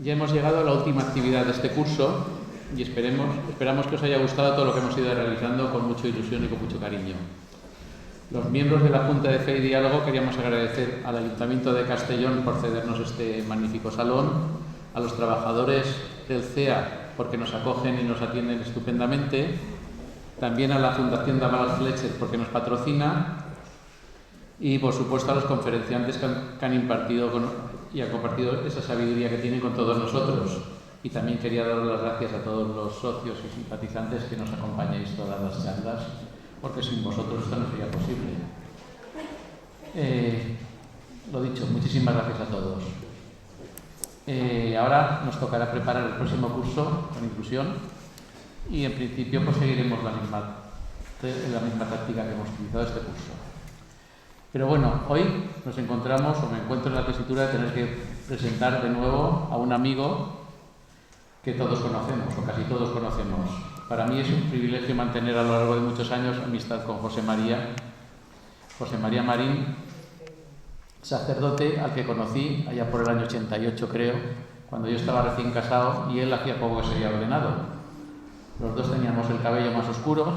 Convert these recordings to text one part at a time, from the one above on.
Ya hemos llegado a la última actividad de este curso y esperamos que os haya gustado todo lo que hemos ido realizando con mucha ilusión y con mucho cariño. Los miembros de la Junta de Fe y Diálogo queríamos agradecer al Ayuntamiento de Castellón por cedernos este magnífico salón, a los trabajadores del CEA porque nos acogen y nos atienden estupendamente, también a la Fundación Damalas Fletcher porque nos patrocina y, por supuesto, a los conferenciantes que han impartido y han compartido esa sabiduría que tienen con todos nosotros. Y también quería dar las gracias a todos los socios y simpatizantes que nos acompañáis todas las charlas, porque sin vosotros esto no sería posible. Lo dicho, muchísimas gracias a todos. Ahora nos tocará preparar el próximo curso con inclusión y en principio pues seguiremos la misma táctica que hemos utilizado este curso. Pero bueno, hoy nos encontramos, o me encuentro en la tesitura de tener que presentar de nuevo a un amigo que todos conocemos, o casi todos conocemos. Para mí es un privilegio mantener a lo largo de muchos años amistad con José María Marín, sacerdote al que conocí allá por el año 88, creo, cuando yo estaba recién casado y él hacía poco que se había ordenado. Los dos teníamos el cabello más oscuro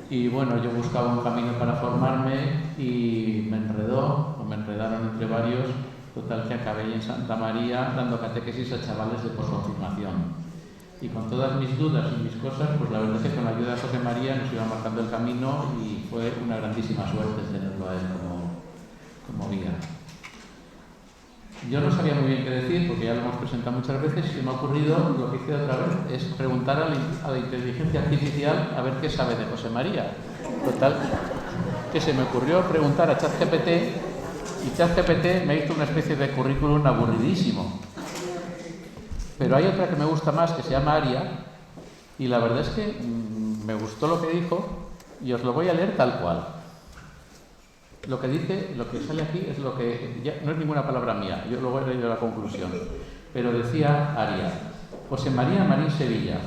y bueno, yo buscaba un camino para formarme y me enredaron entre varios, total que acabé en Santa María dando catequesis a chavales de posconfirmación. Y con todas mis dudas y mis cosas, pues la verdad es que con la ayuda de José María nos iba marcando el camino y fue una grandísima suerte tenerlo a él como guía. Yo no sabía muy bien qué decir, porque ya lo hemos presentado muchas veces, y me ha ocurrido, lo que hice otra vez, es preguntar a la inteligencia artificial a ver qué sabe de José María. Total, que se me ocurrió preguntar a ChatGPT, y ChatGPT me hizo una especie de currículum aburridísimo. Pero hay otra que me gusta más, que se llama Aria, y la verdad es que me gustó lo que dijo, y os lo voy a leer tal cual. Lo que dice, lo que sale aquí es lo que ya no es ninguna palabra mía, yo luego he leído la conclusión, pero decía Aria: José María Marín Sevilla,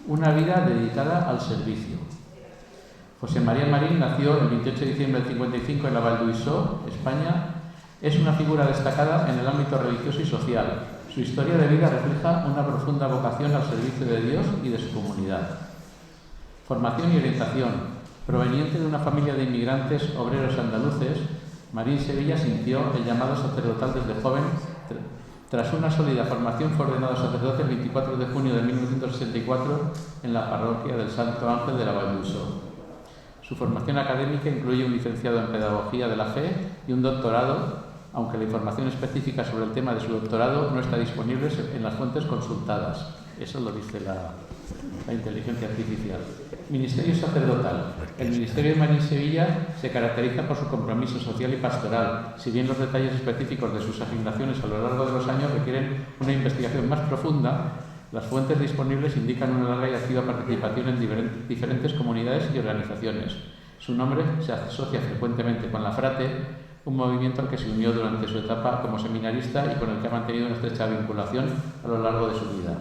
una vida dedicada al servicio. José María Marín nació el 28 de diciembre del 55 en la Val d'Uixó, España. Es una figura destacada en el ámbito religioso y social. Su historia de vida refleja una profunda vocación al servicio de Dios y de su comunidad. Formación y orientación. Proveniente de una familia de inmigrantes obreros andaluces, Marín Sevilla sintió el llamado sacerdotal desde joven. Tras una sólida formación fue ordenado sacerdote el 24 de junio de 1964 en la parroquia del Santo Ángel de la Val d'Uixó. Su formación académica incluye un licenciado en Pedagogía de la Fe y un doctorado, aunque la información específica sobre el tema de su doctorado no está disponible en las fuentes consultadas. Eso lo dice la inteligencia artificial. Ministerio sacerdotal. El Ministerio de Marín Sevilla se caracteriza por su compromiso social y pastoral, si bien los detalles específicos de sus asignaciones a lo largo de los años requieren una investigación más profunda. Las fuentes disponibles indican una larga y activa participación en diferentes comunidades y organizaciones. Su nombre se asocia frecuentemente con la Frate, un movimiento al que se unió durante su etapa como seminarista y con el que ha mantenido una estrecha vinculación a lo largo de su vida.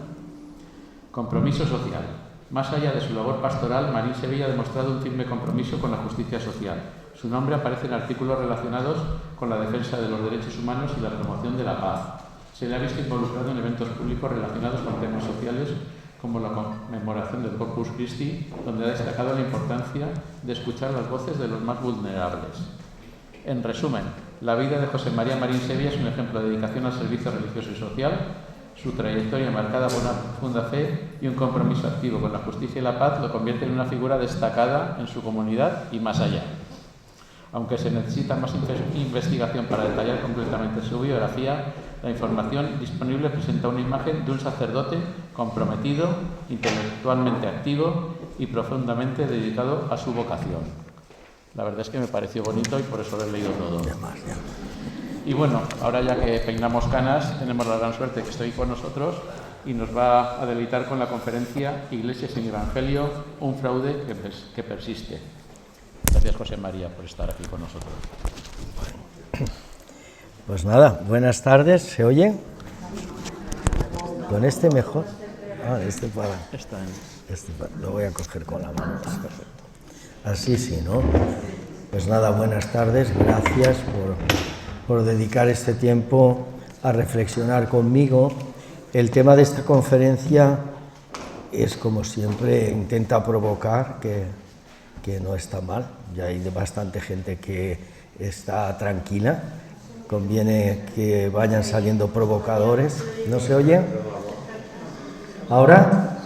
Compromiso social. Más allá de su labor pastoral, Marín Sevilla ha demostrado un firme compromiso con la justicia social. Su nombre aparece en artículos relacionados con la defensa de los derechos humanos y la promoción de la paz. Se le ha visto involucrado en eventos públicos relacionados con temas sociales como la conmemoración del Corpus Christi, donde ha destacado la importancia de escuchar las voces de los más vulnerables. En resumen, la vida de José María Marín Sevilla es un ejemplo de dedicación al servicio religioso y social. Su trayectoria marcada por una profunda fe y un compromiso activo con la justicia y la paz lo convierte en una figura destacada en su comunidad y más allá. Aunque se necesita más investigación para detallar completamente su biografía, la información disponible presenta una imagen de un sacerdote comprometido, intelectualmente activo y profundamente dedicado a su vocación. La verdad es que me pareció bonito y por eso lo he leído todo. Y bueno, ahora ya que peinamos canas, tenemos la gran suerte que estoy con nosotros y nos va a deleitar con la conferencia Iglesia sin Evangelio, un fraude que persiste. Gracias, José María, por estar aquí con nosotros. Pues nada, buenas tardes, ¿se oye? ¿Con este mejor? Ah, este para... lo voy a coger con la mano, es perfecto. Así sí, ¿no? Pues nada, buenas tardes, gracias por dedicar este tiempo a reflexionar conmigo El tema de esta conferencia es, como siempre, intenta provocar, que no está mal. Ya hay bastante gente que está tranquila. Conviene que vayan saliendo provocadores. ¿No se oye? ¿Ahora?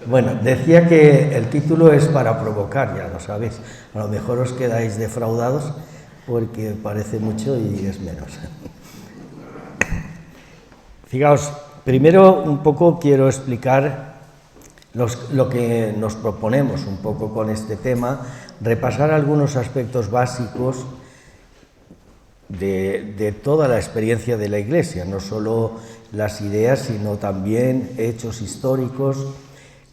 Bueno, decía que el título es para provocar, ya lo sabéis. A lo mejor os quedáis defraudados porque parece mucho y es menos. Fijaos, primero un poco quiero explicar lo que nos proponemos un poco con este tema, repasar algunos aspectos básicos de toda la experiencia de la Iglesia, no solo las ideas, sino también hechos históricos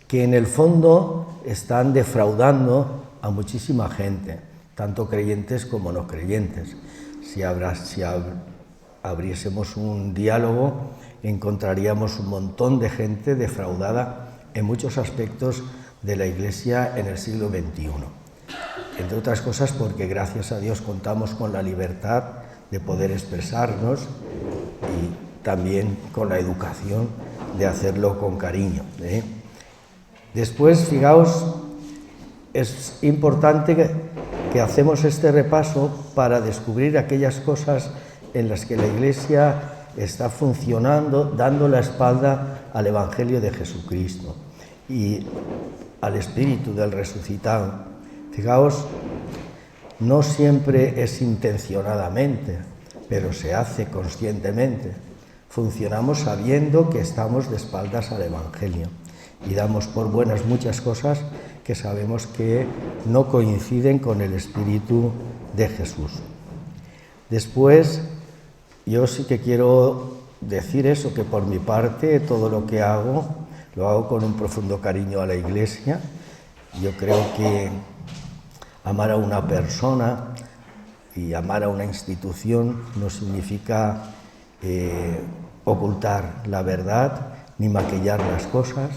que en el fondo están defraudando a muchísima gente, tanto creyentes como no creyentes. Si abriésemos un diálogo, encontraríamos un montón de gente defraudada en muchos aspectos de la Iglesia en el siglo XXI. Entre otras cosas porque gracias a Dios contamos con la libertad de poder expresarnos y también con la educación de hacerlo con cariño, ¿eh? Después, fijaos, es importante que hacemos este repaso para descubrir aquellas cosas en las que la Iglesia está funcionando, dando la espalda al Evangelio de Jesucristo y al Espíritu del resucitado. Fijaos, no siempre es intencionadamente, pero se hace conscientemente. Funcionamos sabiendo que estamos de espaldas al Evangelio y damos por buenas muchas cosas que sabemos que no coinciden con el Espíritu de Jesús. Después, yo sí que quiero decir eso, que por mi parte todo lo que hago, lo hago con un profundo cariño a la Iglesia. Yo creo que amar a una persona y amar a una institución no significa ocultar la verdad ni maquillar las cosas,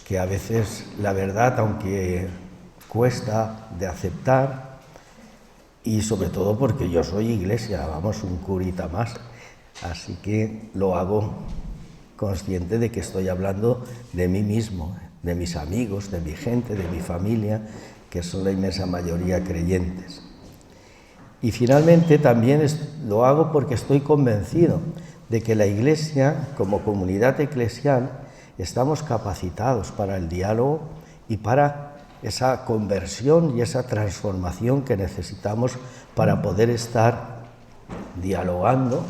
que a veces la verdad, aunque cuesta de aceptar, y sobre todo porque yo soy Iglesia, vamos, un curita más, así que lo hago consciente de que estoy hablando de mí mismo, de mis amigos, de mi gente, de mi familia, que son la inmensa mayoría creyentes. Y finalmente también lo hago porque estoy convencido de que la Iglesia, como comunidad eclesial, estamos capacitados para el diálogo y para esa conversión y esa transformación que necesitamos para poder estar dialogando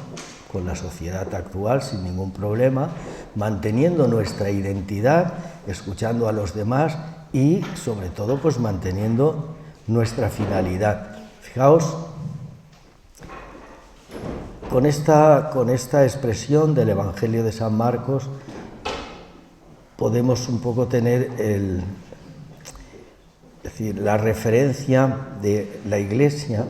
con la sociedad actual sin ningún problema, manteniendo nuestra identidad, escuchando a los demás y, sobre todo, pues manteniendo nuestra finalidad. Fijaos, con esta expresión del Evangelio de San Marcos podemos un poco tener la referencia de la Iglesia.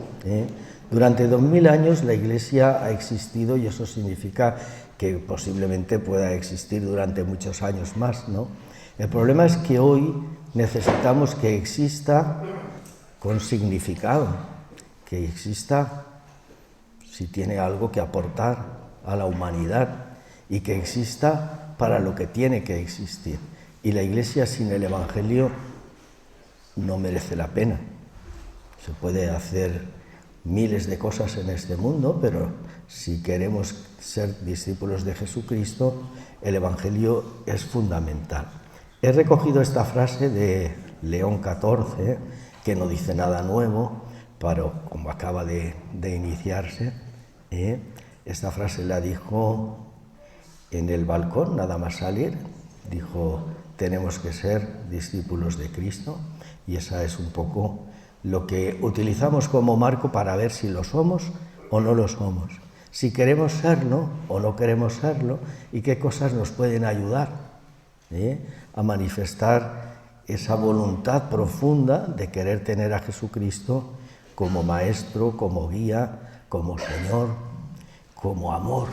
Durante 2000 años la Iglesia ha existido y eso significa que posiblemente pueda existir durante muchos años más, ¿no? El problema es que hoy necesitamos que exista con significado, que exista si tiene algo que aportar a la humanidad y que exista para lo que tiene que existir. Y la Iglesia sin el Evangelio no merece la pena. Se puede hacer miles de cosas en este mundo, pero si queremos ser discípulos de Jesucristo, el Evangelio es fundamental. He recogido esta frase de León XIV, que no dice nada nuevo, pero como acaba de iniciarse, esta frase la dijo en el balcón, nada más salir, dijo: tenemos que ser discípulos de Cristo, y esa es un poco lo que utilizamos como marco para ver si lo somos o no lo somos, si queremos serlo o no queremos serlo, y qué cosas nos pueden ayudar a manifestar esa voluntad profunda de querer tener a Jesucristo como maestro, como guía, como Señor, como amor,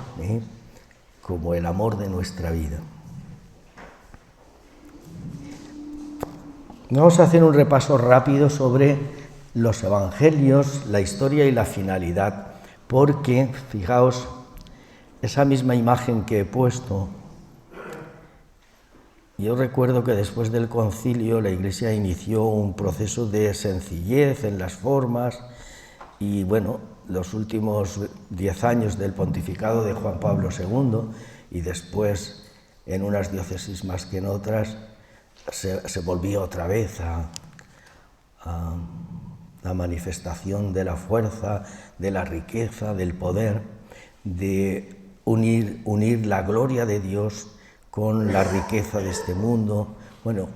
como el amor de nuestra vida. Vamos a hacer un repaso rápido sobre los evangelios, la historia y la finalidad, porque, fijaos, esa misma imagen que he puesto, yo recuerdo que después del concilio la Iglesia inició un proceso de sencillez en las formas y bueno, los últimos 10 años del pontificado de Juan Pablo II y después en unas diócesis más que en otras se volvió otra vez a la manifestación de la fuerza, de la riqueza, del poder, de unir la gloria de Dios con la riqueza de este mundo, bueno,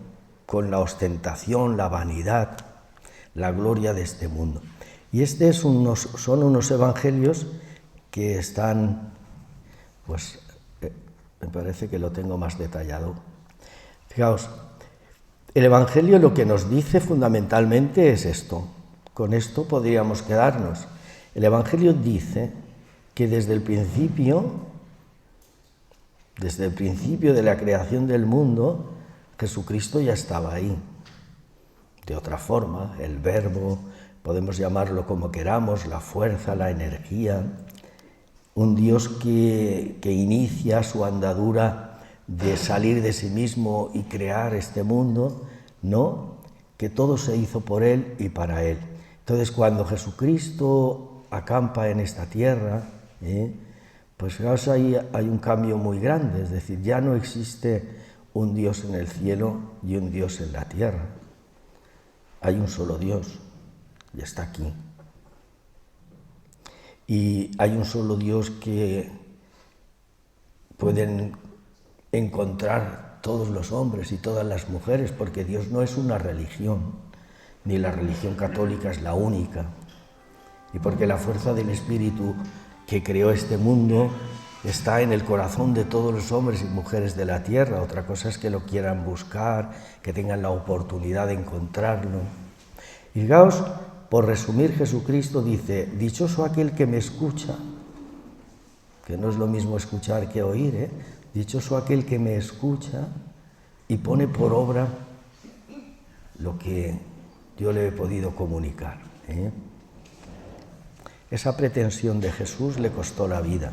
con la ostentación, la vanidad, la gloria de este mundo. Y son unos evangelios que están, pues, me parece que lo tengo más detallado. Fijaos, el evangelio lo que nos dice fundamentalmente es esto. Con esto podríamos quedarnos. El evangelio dice que desde el principio de la creación del mundo, Jesucristo ya estaba ahí. De otra forma, el verbo, podemos llamarlo como queramos, la fuerza, la energía, un Dios que inicia su andadura de salir de sí mismo y crear este mundo, no, que todo se hizo por Él y para Él. Entonces, cuando Jesucristo acampa en esta tierra, pues fijaos, ahí hay un cambio muy grande, es decir, ya no existe un Dios en el cielo y un Dios en la tierra. Hay un solo Dios y está aquí. Y hay un solo Dios que pueden encontrar todos los hombres y todas las mujeres, porque Dios no es una religión, ni la religión católica es la única, y porque la fuerza del Espíritu que creó este mundo está en el corazón de todos los hombres y mujeres de la tierra. Otra cosa es que lo quieran buscar, que tengan la oportunidad de encontrarlo. Y fijaos, por resumir, Jesucristo dice, dichoso aquel que me escucha, que no es lo mismo escuchar que oír, dichoso aquel que me escucha y pone por obra lo que yo le he podido comunicar. Esa pretensión de Jesús le costó la vida.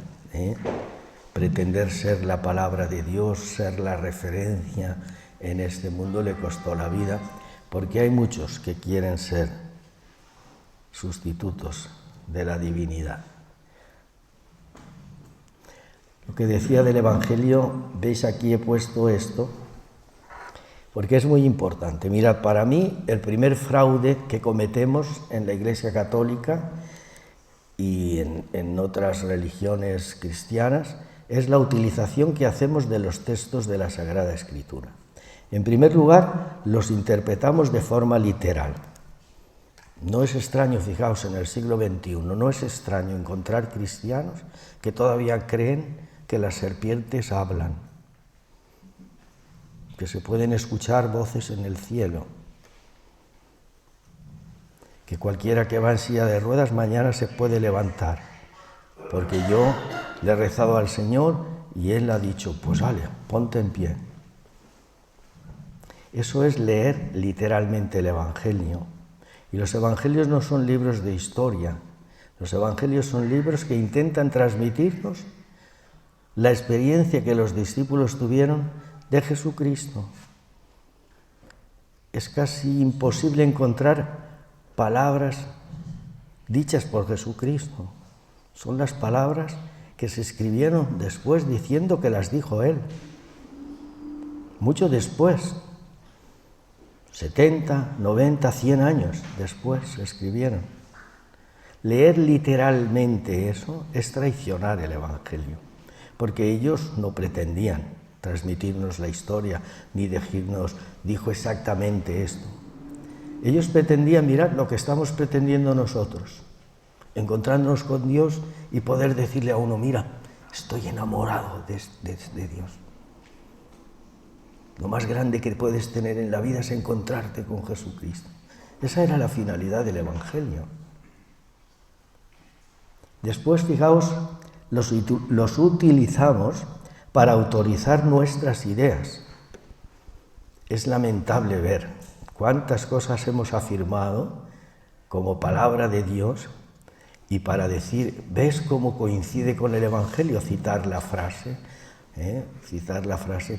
Pretender ser la palabra de Dios, ser la referencia en este mundo le costó la vida, porque hay muchos que quieren ser sustitutos de la divinidad. Lo que decía del Evangelio, veis aquí he puesto esto, porque es muy importante. Mirad, para mí el primer fraude que cometemos en la Iglesia Católica y en otras religiones cristianas es la utilización que hacemos de los textos de la Sagrada Escritura. En primer lugar, los interpretamos de forma literal. No es extraño, fijaos, en el siglo XXI, no es extraño encontrar cristianos que todavía creen que las serpientes hablan, que se pueden escuchar voces en el cielo, que cualquiera que va en silla de ruedas mañana se puede levantar, porque yo le he rezado al Señor y Él ha dicho, pues vale, ponte en pie. Eso es leer literalmente el Evangelio. Y los Evangelios no son libros de historia, los Evangelios son libros que intentan transmitirnos la experiencia que los discípulos tuvieron de Jesucristo. Es casi imposible encontrar palabras dichas por Jesucristo. Son las palabras que se escribieron después diciendo que las dijo Él. Mucho después, 70, 90, 100 años después se escribieron. Leer literalmente eso es traicionar el Evangelio, porque ellos no pretendían transmitirnos la historia ni decirnos, dijo exactamente esto. Ellos pretendían mirar lo que estamos pretendiendo nosotros, encontrarnos con Dios y poder decirle a uno, mira, estoy enamorado de Dios. Lo más grande que puedes tener en la vida es encontrarte con Jesucristo. Esa era la finalidad del Evangelio. Después, fijaos, los utilizamos para autorizar nuestras ideas. Es lamentable ver cuántas cosas hemos afirmado como palabra de Dios y para decir, ¿ves cómo coincide con el Evangelio? Citar la frase,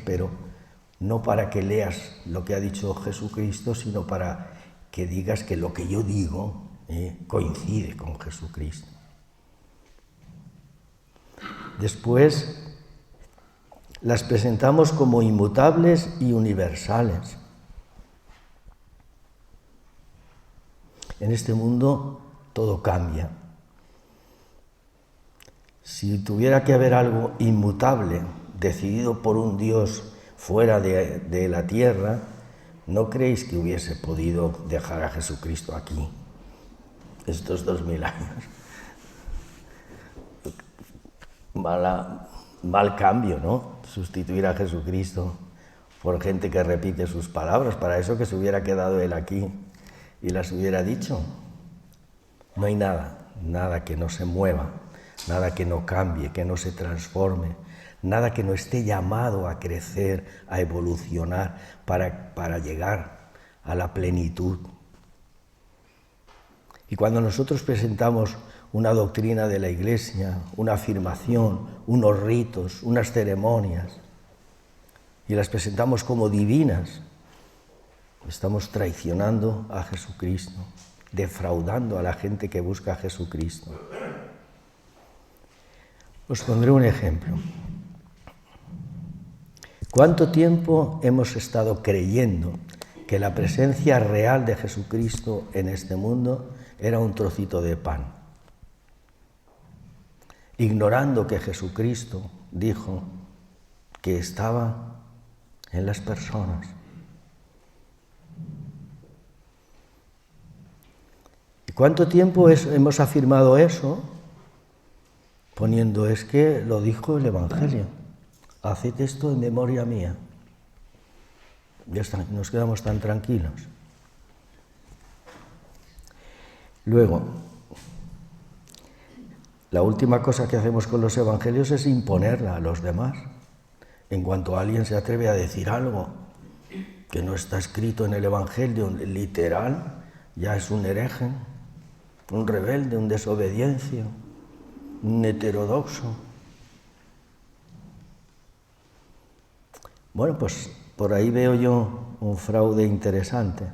pero no para que leas lo que ha dicho Jesucristo, sino para que digas que lo que yo digo coincide con Jesucristo. Después las presentamos como inmutables y universales. En este mundo todo cambia. Si tuviera que haber algo inmutable, decidido por un Dios fuera de la tierra, ¿no creéis que hubiese podido dejar a Jesucristo aquí estos 2000 años? Mal cambio, ¿no? Sustituir a Jesucristo por gente que repite sus palabras. Para eso que se hubiera quedado él aquí y las hubiera dicho. No hay nada que no se mueva, nada que no cambie, que no se transforme, nada que no esté llamado a crecer, a evolucionar para llegar a la plenitud. Y cuando nosotros presentamos una doctrina de la Iglesia, una afirmación, unos ritos, unas ceremonias, y las presentamos como divinas, estamos traicionando a Jesucristo, defraudando a la gente que busca a Jesucristo. Os pondré un ejemplo. ¿Cuánto tiempo hemos estado creyendo que la presencia real de Jesucristo en este mundo era un trocito de pan? Ignorando que Jesucristo dijo que estaba en las personas. ¿Y cuánto tiempo hemos afirmado eso? Poniendo, es que lo dijo el Evangelio. Haced esto en memoria mía. Ya está, nos quedamos tan tranquilos. Luego, la última cosa que hacemos con los evangelios es imponerla a los demás. En cuanto alguien se atreve a decir algo que no está escrito en el evangelio literal, ya es un hereje, un rebelde, un desobediencia, un heterodoxo. Bueno, pues por ahí veo yo un fraude interesante.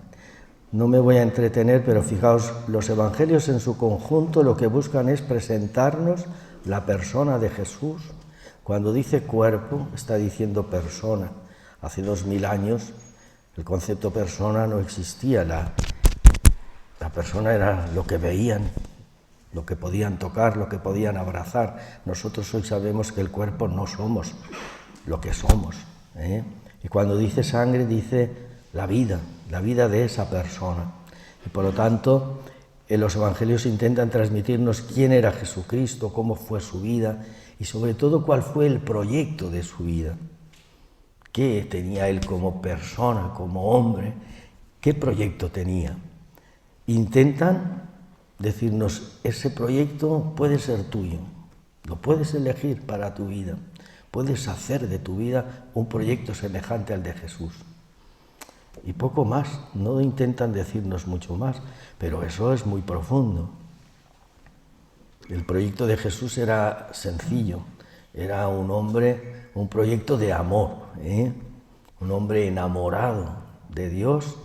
No me voy a entretener, pero fijaos, los evangelios en su conjunto lo que buscan es presentarnos la persona de Jesús. Cuando dice cuerpo, está diciendo persona. Hace 2000 años el concepto persona no existía. La persona era lo que veían, lo que podían tocar, lo que podían abrazar. Nosotros hoy sabemos que el cuerpo no somos lo que somos. Y cuando dice sangre, dice la vida de esa persona. Y por lo tanto, en los evangelios intentan transmitirnos quién era Jesucristo, cómo fue su vida y sobre todo cuál fue el proyecto de su vida. ¿Qué tenía él como persona, como hombre? ¿Qué proyecto tenía? Intentan decirnos, ese proyecto puede ser tuyo, lo puedes elegir para tu vida, puedes hacer de tu vida un proyecto semejante al de Jesús. Y poco más, no intentan decirnos mucho más, pero eso es muy profundo. El proyecto de Jesús era sencillo, era un proyecto de amor, un hombre enamorado de Dios,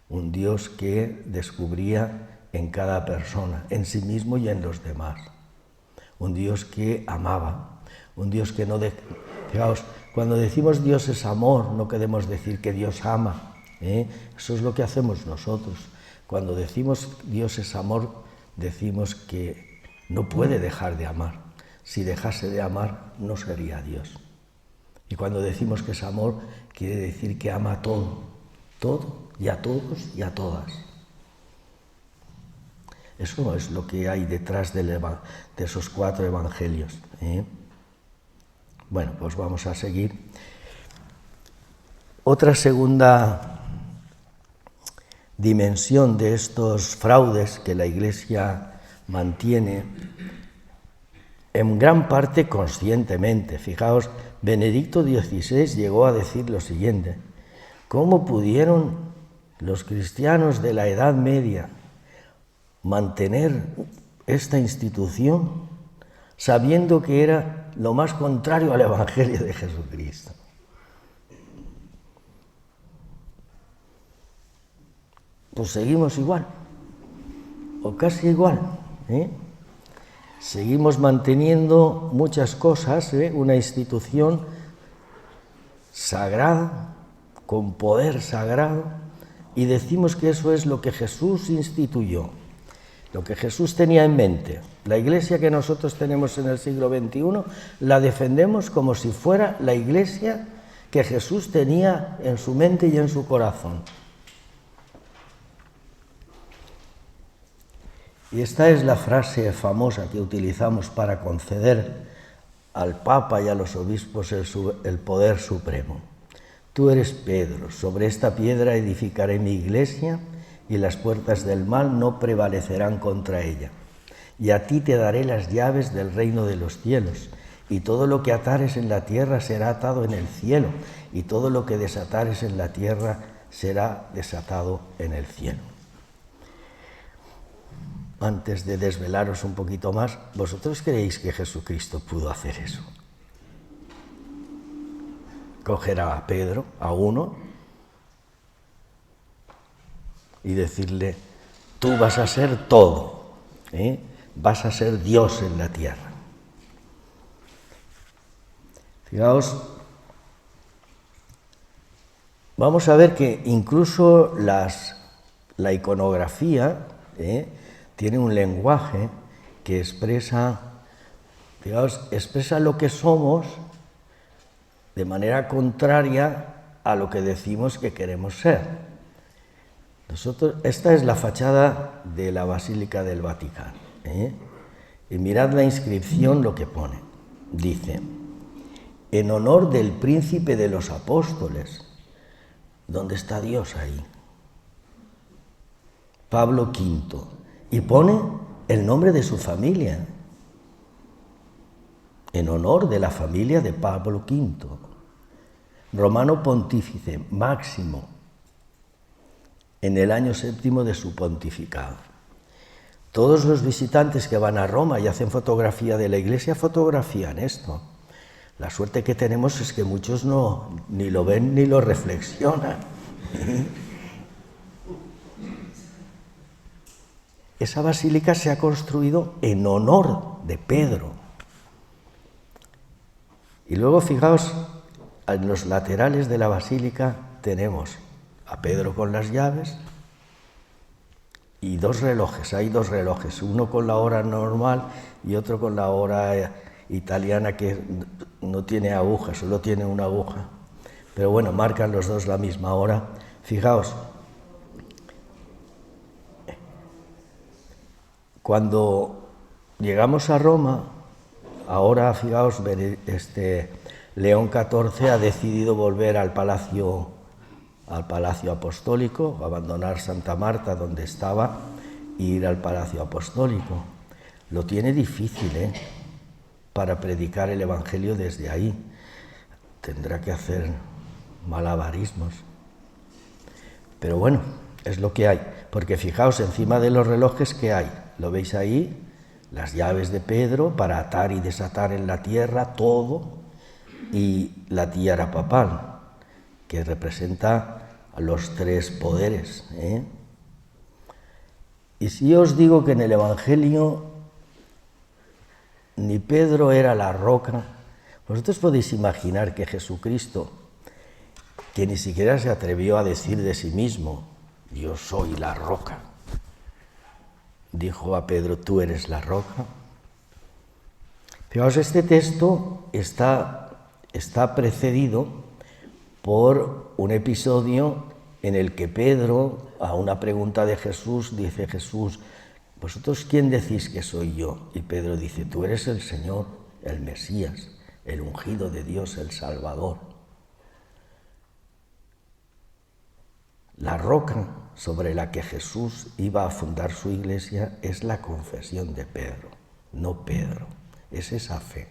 un Dios que descubría en cada persona, en sí mismo y en los demás. Un Dios que amaba, un Dios que no... Fijaos, cuando decimos Dios es amor, no queremos decir que Dios ama. Eso es lo que hacemos nosotros. Cuando decimos Dios es amor, decimos que no puede dejar de amar. Si dejase de amar, no sería Dios. Y cuando decimos que es amor, quiere decir que ama todo, y a todos y a todas. Eso es lo que hay detrás de esos 4 evangelios. Bueno, pues vamos a seguir. Otra segunda dimensión de estos fraudes que la Iglesia mantiene, en gran parte conscientemente. Fijaos, Benedicto XVI llegó a decir lo siguiente: ¿cómo pudieron los cristianos de la Edad Media mantener esta institución sabiendo que era lo más contrario al Evangelio de Jesucristo? Pues seguimos igual, o casi igual, ¿eh? Seguimos manteniendo muchas cosas, una institución sagrada, con poder sagrado, y decimos que eso es lo que Jesús instituyó, lo que Jesús tenía en mente. La iglesia que nosotros tenemos en el siglo XXI la defendemos como si fuera la iglesia que Jesús tenía en su mente y en su corazón. Y esta es la frase famosa que utilizamos para conceder al Papa y a los obispos el poder supremo. Tú eres Pedro, sobre esta piedra edificaré mi iglesia y las puertas del mal no prevalecerán contra ella. Y a ti te daré las llaves del reino de los cielos, y todo lo que atares en la tierra será atado en el cielo, y todo lo que desatares en la tierra será desatado en el cielo. Antes de desvelaros un poquito más, ¿vosotros creéis que Jesucristo pudo hacer eso? Coger a Pedro, a uno, y decirle, tú vas a ser todo, vas a ser Dios en la tierra. Fijaos, vamos a ver que incluso la iconografía tiene un lenguaje que expresa lo que somos de manera contraria a lo que decimos que queremos ser. Esta es la fachada de la Basílica del Vaticano, y mirad la inscripción, lo que pone. Dice, en honor del príncipe de los apóstoles. ¿Dónde está Dios ahí? Pablo V. Y pone el nombre de su familia, en honor de la familia de Pablo V, romano pontífice máximo, en el año 7º de su pontificado. Todos los visitantes que van a Roma y hacen fotografía de la iglesia fotografían esto. La suerte que tenemos es que muchos ni lo ven ni lo reflexionan. Esa basílica se ha construido en honor de Pedro. Y luego fijaos, en los laterales de la basílica tenemos a Pedro con las llaves y dos relojes. Hay dos relojes, uno con la hora normal y otro con la hora italiana que no tiene aguja, solo tiene una aguja. Pero bueno, marcan los dos la misma hora. Fijaos, cuando llegamos a Roma, ahora fijaos, León XIV ha decidido volver al Palacio Apostólico, abandonar Santa Marta donde estaba e ir al Palacio Apostólico. Lo tiene difícil, para predicar el Evangelio desde ahí. Tendrá que hacer malabarismos. Pero bueno, es lo que hay, porque fijaos encima de los relojes que hay. ¿Lo veis ahí? Las llaves de Pedro para atar y desatar en la tierra todo, y la tiara papal, que representa a los tres poderes. Y si yo os digo que en el Evangelio ni Pedro era la roca, vosotros podéis imaginar que Jesucristo, que ni siquiera se atrevió a decir de sí mismo, yo soy la roca, dijo a Pedro, tú eres la roca. Fijaos, este texto está precedido por un episodio en el que Pedro, a una pregunta de Jesús, dice Jesús, ¿vosotros quién decís que soy yo? Y Pedro dice, tú eres el Señor, el Mesías, el ungido de Dios, el Salvador. La roca sobre la que Jesús iba a fundar su iglesia es la confesión de Pedro, no Pedro. Es esa fe,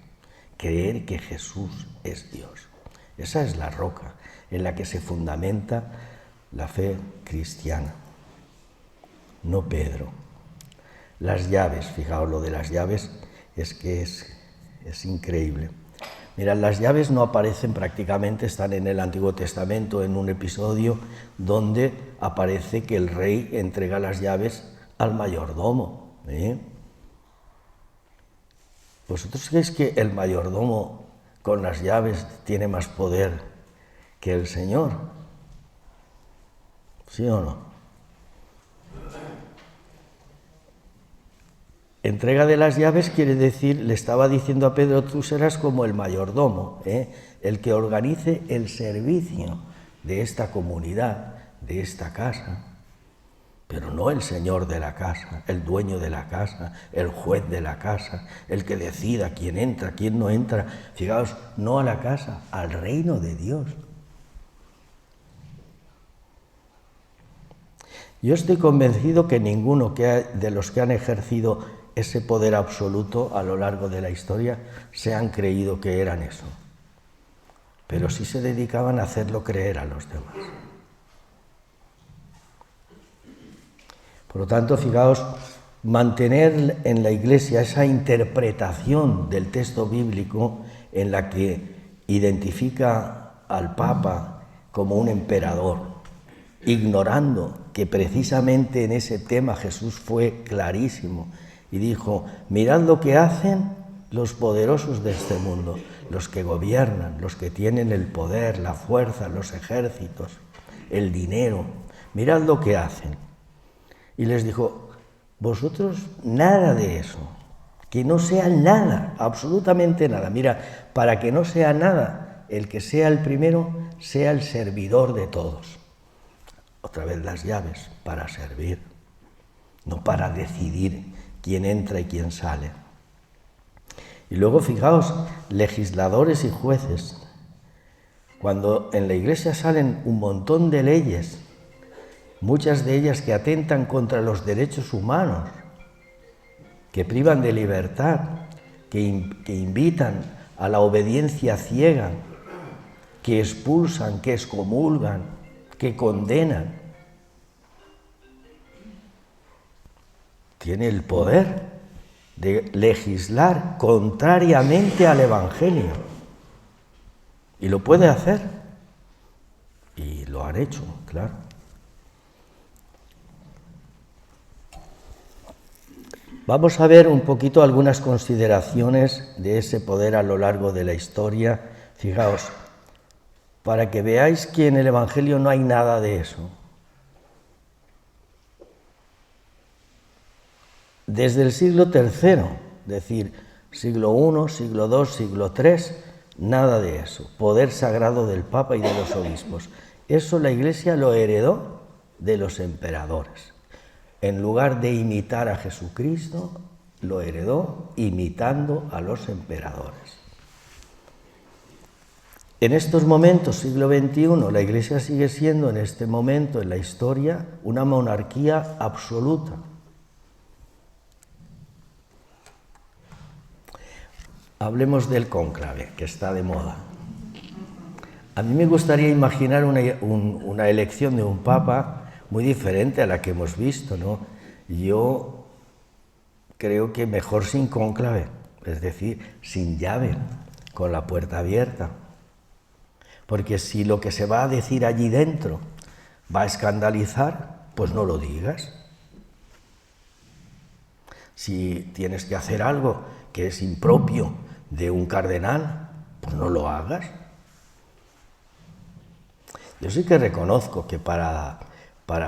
creer que Jesús es Dios. Esa es la roca en la que se fundamenta la fe cristiana, no Pedro. Las llaves, fijaos, lo de las llaves es que es increíble. Mirad, las llaves no aparecen prácticamente, están en el Antiguo Testamento en un episodio donde aparece que el rey entrega las llaves al mayordomo. ¿Vosotros creéis que el mayordomo con las llaves tiene más poder que el Señor? ¿Sí o no? Entrega de las llaves quiere decir, le estaba diciendo a Pedro, tú serás como el mayordomo, el que organice el servicio de esta comunidad, de esta casa, pero no el señor de la casa, el dueño de la casa, el juez de la casa, el que decida quién entra, quién no entra. Fijaos, no a la casa, al reino de Dios. Yo estoy convencido que ninguno de los que han ejercido ese poder absoluto a lo largo de la historia se han creído que eran eso, pero sí se dedicaban a hacerlo creer a los demás. Por lo tanto, fijaos, mantener en la Iglesia esa interpretación del texto bíblico en la que identifica al Papa como un emperador, ignorando que precisamente en ese tema Jesús fue clarísimo y dijo, mirad lo que hacen los poderosos de este mundo, los que gobiernan, los que tienen el poder, la fuerza, los ejércitos, el dinero, mirad lo que hacen. Y les dijo, vosotros nada de eso, que no sea nada, absolutamente nada. Mira, para que no sea nada, el que sea el primero, sea el servidor de todos. Otra vez las llaves, para servir, no para decidir quién entra y quién sale. Y luego, fijaos, legisladores y jueces. Cuando en la Iglesia salen un montón de leyes, muchas de ellas que atentan contra los derechos humanos, que privan de libertad, que invitan a la obediencia ciega, que expulsan, que excomulgan, que condenan, tiene el poder de legislar contrariamente al Evangelio. Y lo puede hacer. Y lo han hecho, claro. Vamos a ver un poquito algunas consideraciones de ese poder a lo largo de la historia. Fijaos, para que veáis que en el Evangelio no hay nada de eso. Desde el siglo III, es decir, siglo I, siglo II, siglo III, nada de eso. Poder sagrado del Papa y de los obispos. Eso la Iglesia lo heredó de los emperadores. En lugar de imitar a Jesucristo, lo heredó imitando a los emperadores. En estos momentos, siglo XXI, la Iglesia sigue siendo en este momento en la historia una monarquía absoluta. Hablemos del cónclave, que está de moda. A mí me gustaría imaginar una elección de un papa muy diferente a la que hemos visto, ¿no? Yo creo que mejor sin cónclave, es decir, sin llave, con la puerta abierta. Porque si lo que se va a decir allí dentro va a escandalizar, pues no lo digas. Si tienes que hacer algo que es impropio de un cardenal, pues no lo hagas. Yo sí que reconozco que para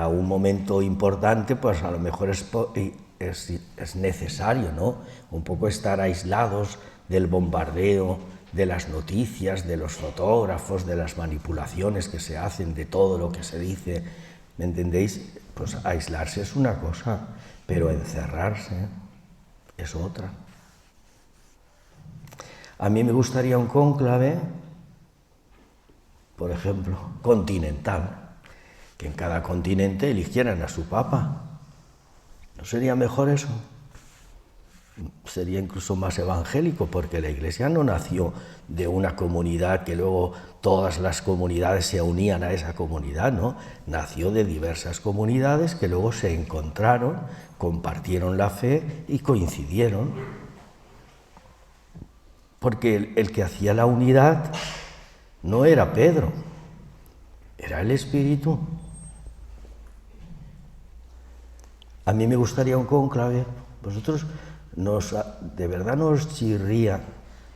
un momento importante, pues a lo mejor es necesario, ¿no? Un poco estar aislados del bombardeo, de las noticias, de los fotógrafos, de las manipulaciones que se hacen, de todo lo que se dice, ¿me entendéis? Pues aislarse es una cosa, pero encerrarse es otra. A mí me gustaría un cónclave, por ejemplo, continental, que en cada continente eligieran a su papa. ¿No sería mejor eso? sería incluso más evangélico, porque la Iglesia no nació de una comunidad que luego todas las comunidades se unían a esa comunidad, ¿no? Nació de diversas comunidades que luego se encontraron, compartieron la fe y coincidieron. Porque el que hacía la unidad no era Pedro, era el Espíritu. A mí me gustaría un cónclave. Vosotros de verdad no os chirría,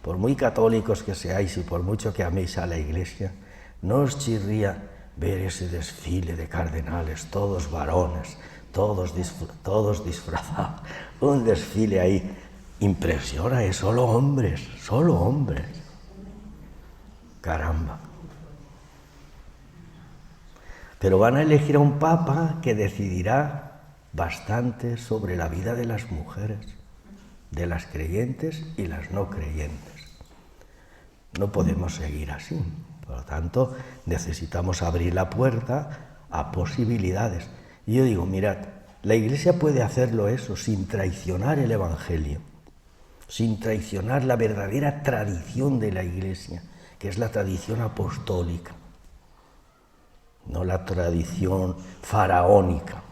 por muy católicos que seáis y por mucho que améis a la Iglesia, no os chirría ver ese desfile de cardenales, todos varones, todos disfrazados, un desfile ahí. Impresiona, es solo hombres, solo hombres. Caramba. Pero van a elegir a un papa que decidirá bastante sobre la vida de las mujeres, de las creyentes y las no creyentes. No podemos seguir así. Por lo tanto, necesitamos abrir la puerta a posibilidades. Y yo digo, mirad, la Iglesia puede hacerlo eso sin traicionar el Evangelio, sin traicionar la verdadera tradición de la Iglesia, que es la tradición apostólica, no la tradición faraónica.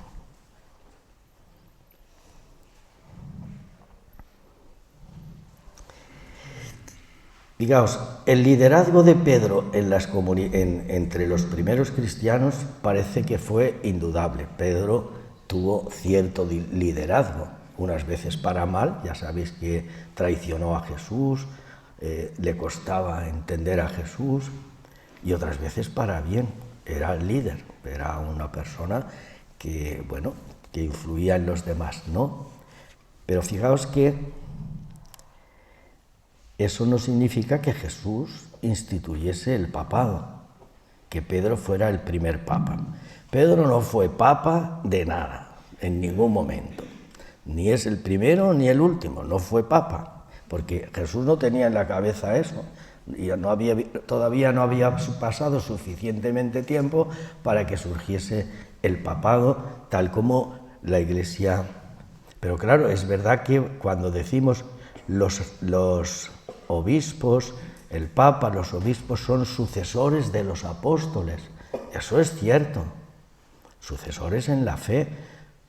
Fijaos, el liderazgo de Pedro entre los primeros cristianos parece que fue indudable. Pedro tuvo cierto liderazgo, unas veces para mal, ya sabéis que traicionó a Jesús, le costaba entender a Jesús, y otras veces para bien. Era el líder, era una persona que, bueno, que influía en los demás, ¿no? Pero fijaos que eso no significa que Jesús instituyese el papado, que Pedro fuera el primer papa. Pedro no fue papa de nada, en ningún momento. Ni es el primero ni el último, no fue papa, porque Jesús no tenía en la cabeza eso. Y todavía no había pasado suficientemente tiempo para que surgiese el papado, tal como la Iglesia. Pero claro, es verdad que cuando decimos los obispos, el Papa, los obispos son sucesores de los apóstoles. Eso es cierto, sucesores en la fe,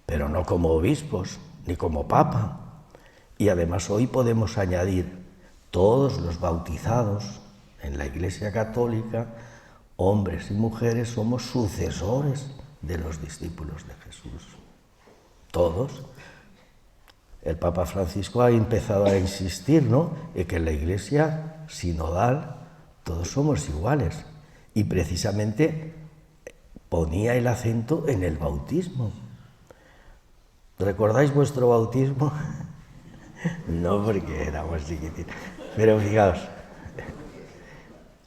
pero no como obispos, ni como Papa. Y además hoy podemos añadir todos los bautizados en la Iglesia Católica, hombres y mujeres, somos sucesores de los discípulos de Jesús. Todos. El Papa Francisco ha empezado a insistir, ¿no?, en que en la Iglesia sinodal todos somos iguales. Y precisamente ponía el acento en el bautismo. ¿Recordáis vuestro bautismo? No, porque éramos chiquititos. Pero fijaos,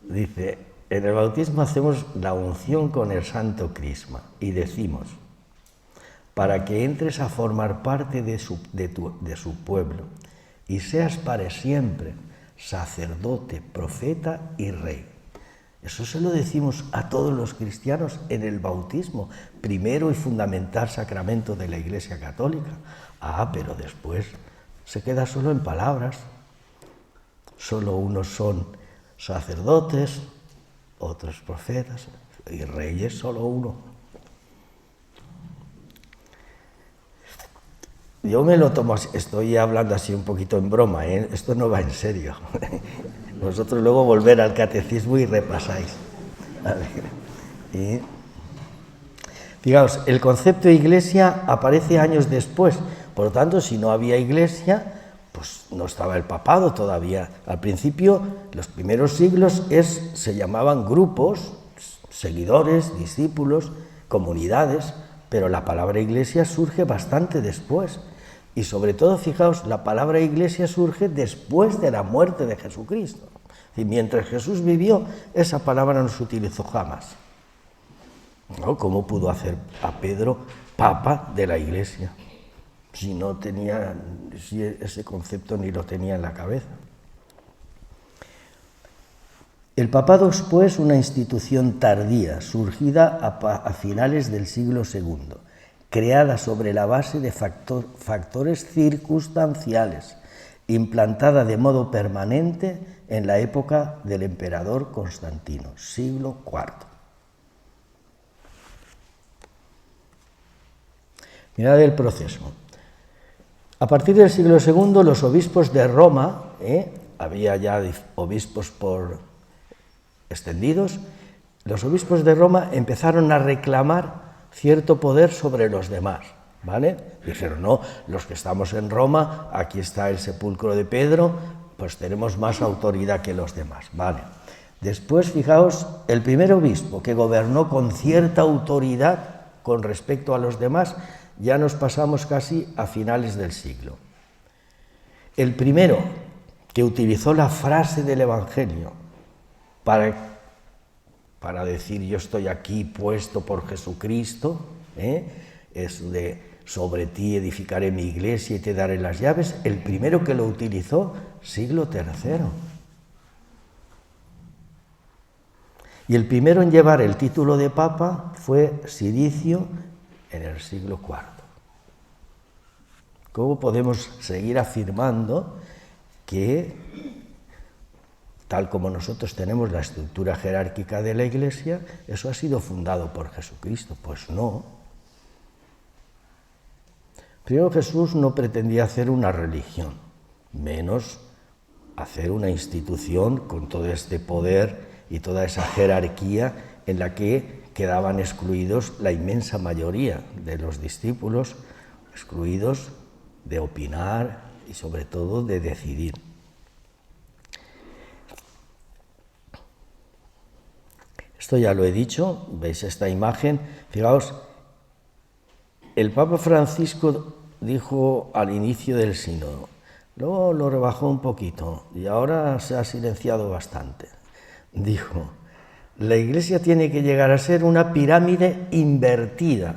dice, en el bautismo hacemos la unción con el Santo Crisma y decimos, para que entres a formar parte de su pueblo y seas para siempre sacerdote, profeta y rey. Eso se lo decimos a todos los cristianos en el bautismo, primero y fundamental sacramento de la Iglesia Católica. Pero después se queda solo en palabras. Solo unos son sacerdotes, otros profetas, y reyes solo uno. Yo me lo tomo así, estoy hablando así un poquito en broma, ¿eh? Esto no va en serio. Vosotros luego volver al catecismo y repasáis. A ver. Fijaos, el concepto de iglesia aparece años después, por lo tanto, si no había iglesia, pues no estaba el papado todavía. Al principio, los primeros siglos se llamaban grupos, seguidores, discípulos, comunidades, pero la palabra iglesia surge bastante después. Y sobre todo, fijaos, la palabra iglesia surge después de la muerte de Jesucristo. Y mientras Jesús vivió, esa palabra no se utilizó jamás. ¿No? ¿Cómo pudo hacer a Pedro papa de la iglesia? Si ese concepto ni lo tenía en la cabeza. El papado es, pues, una institución tardía, surgida a finales del siglo II, creada sobre la base de factores circunstanciales, implantada de modo permanente en la época del emperador Constantino, siglo IV. Mirad el proceso. A partir del siglo II, los obispos de Roma, había ya obispos por extendidos, los obispos de Roma empezaron a reclamar cierto poder sobre los demás, ¿vale? Dijeron, no, los que estamos en Roma, aquí está el sepulcro de Pedro, pues tenemos más autoridad que los demás, ¿vale? Después, fijaos, el primer obispo que gobernó con cierta autoridad con respecto a los demás, ya nos pasamos casi a finales del siglo. El primero que utilizó la frase del Evangelio para decir yo estoy aquí puesto por Jesucristo, es de sobre ti edificaré mi iglesia y te daré las llaves, el primero que lo utilizó, siglo III. Y el primero en llevar el título de papa fue Siricio en el siglo IV. ¿Cómo podemos seguir afirmando que, tal como nosotros tenemos la estructura jerárquica de la Iglesia, eso ha sido fundado por Jesucristo? Pues no. Primero, Jesús no pretendía hacer una religión, menos hacer una institución con todo este poder y toda esa jerarquía en la que quedaban excluidos la inmensa mayoría de los discípulos, excluidos de opinar y sobre todo de decidir. Esto ya lo he dicho, veis esta imagen, fijaos, el Papa Francisco dijo al inicio del sínodo, luego lo rebajó un poquito y ahora se ha silenciado bastante. Dijo, la Iglesia tiene que llegar a ser una pirámide invertida.